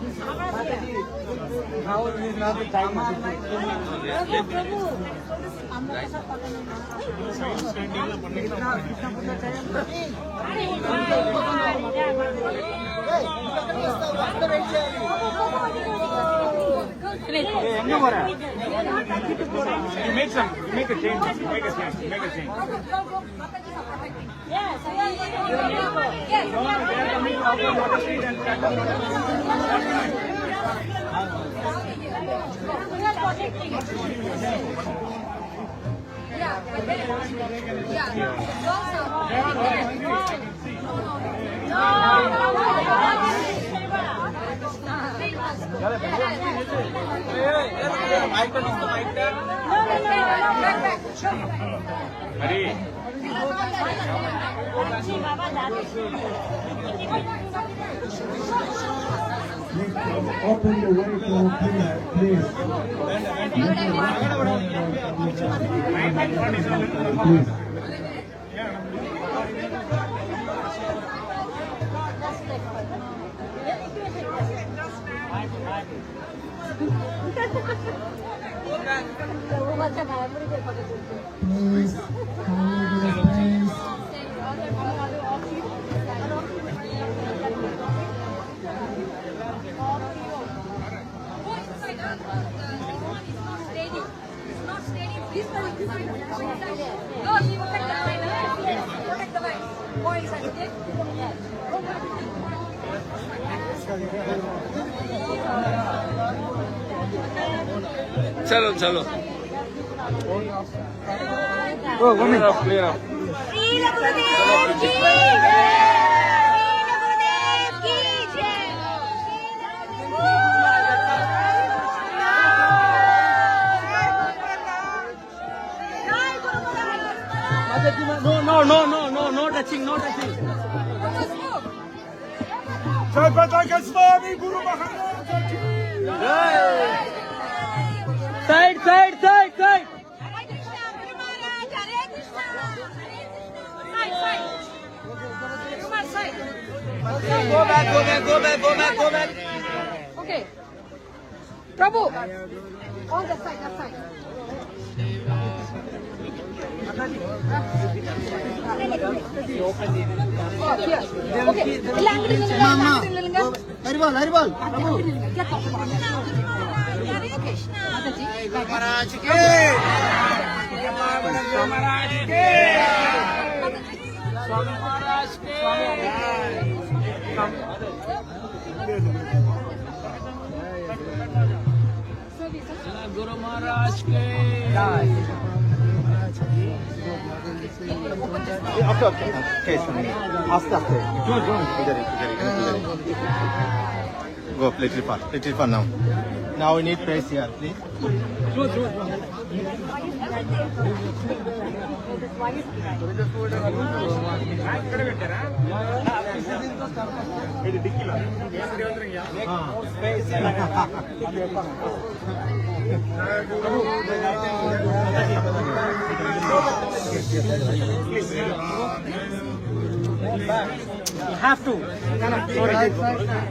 Now is not the time. Prabhu. You make a change. Make a change. Yes. Open the way for please. Please. Please, come to the space. चलो Clear up. No touching. Side. Go back. Okay. Prabhu, on the side, that side. Oh, here. Okay. Haribol. महाराज के स्वामी महाराज के Guru Maharaj ke Go, little far now. Now we need praise here, please. you have to.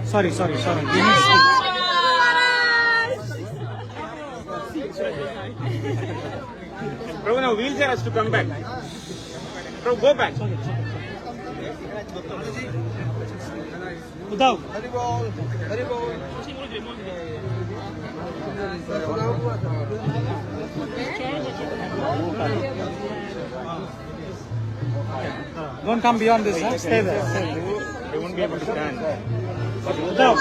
Sorry. Prabhu, now wheelchair has to come back. Prabhu, go back. Uddhav. Don't come beyond this. Huh? Stay there. They won't be able to stand. Uddhav.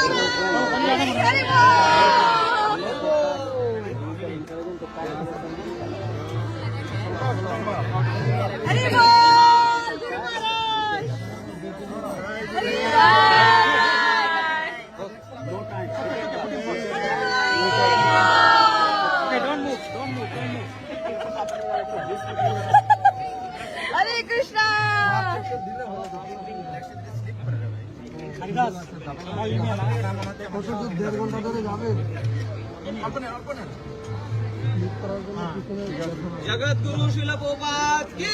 Hare Krishna. Jagat Guru शिला प्रभुपाद की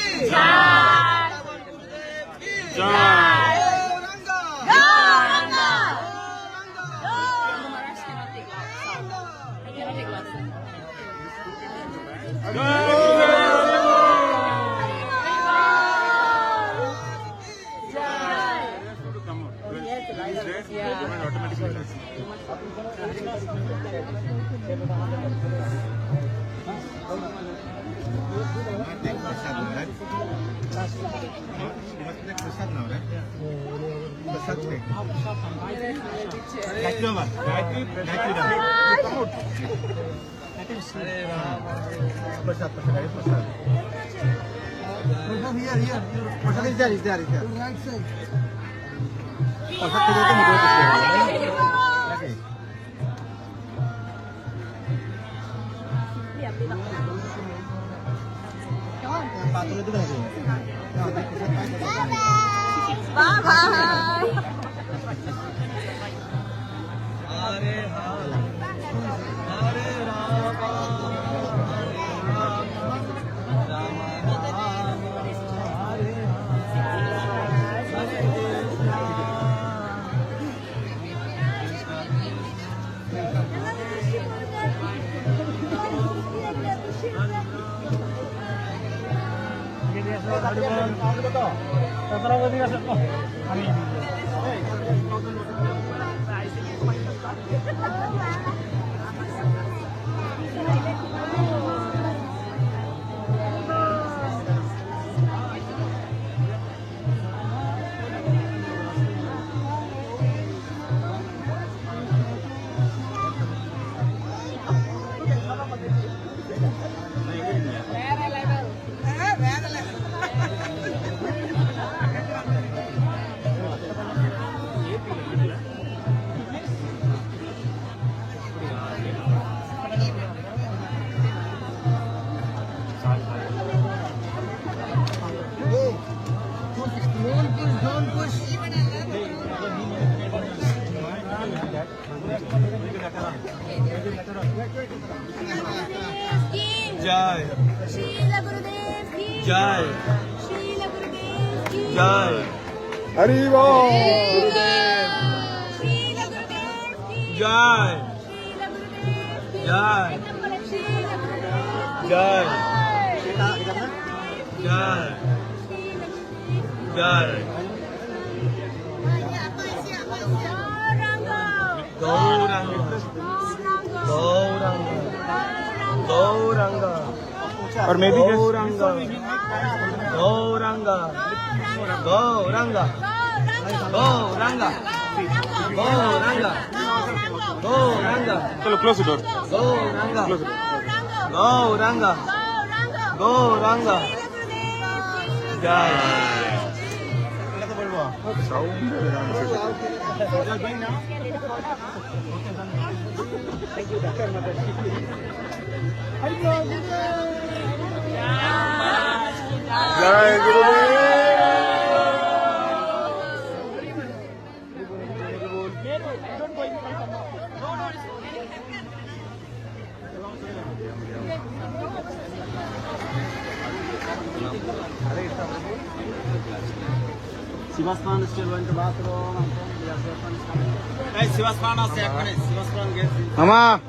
Jai. Srila Gurudev ki Jai. Srila Gurudev ki Jai. Haribo. Srila Gurudev ki Jai. Srila Gurudev ki Jai. Srila Gurudev ki Jai. Jai. Jai. Jai. Gauranga. Gauranga. Gauranga. Or maybe just Gauranga. Gauranga. Gauranga. Gauranga. Chalo, close the door. Jai Gurudev. Sivaspan is still going to bathroom. Hey, Sivaspan, get. Mama.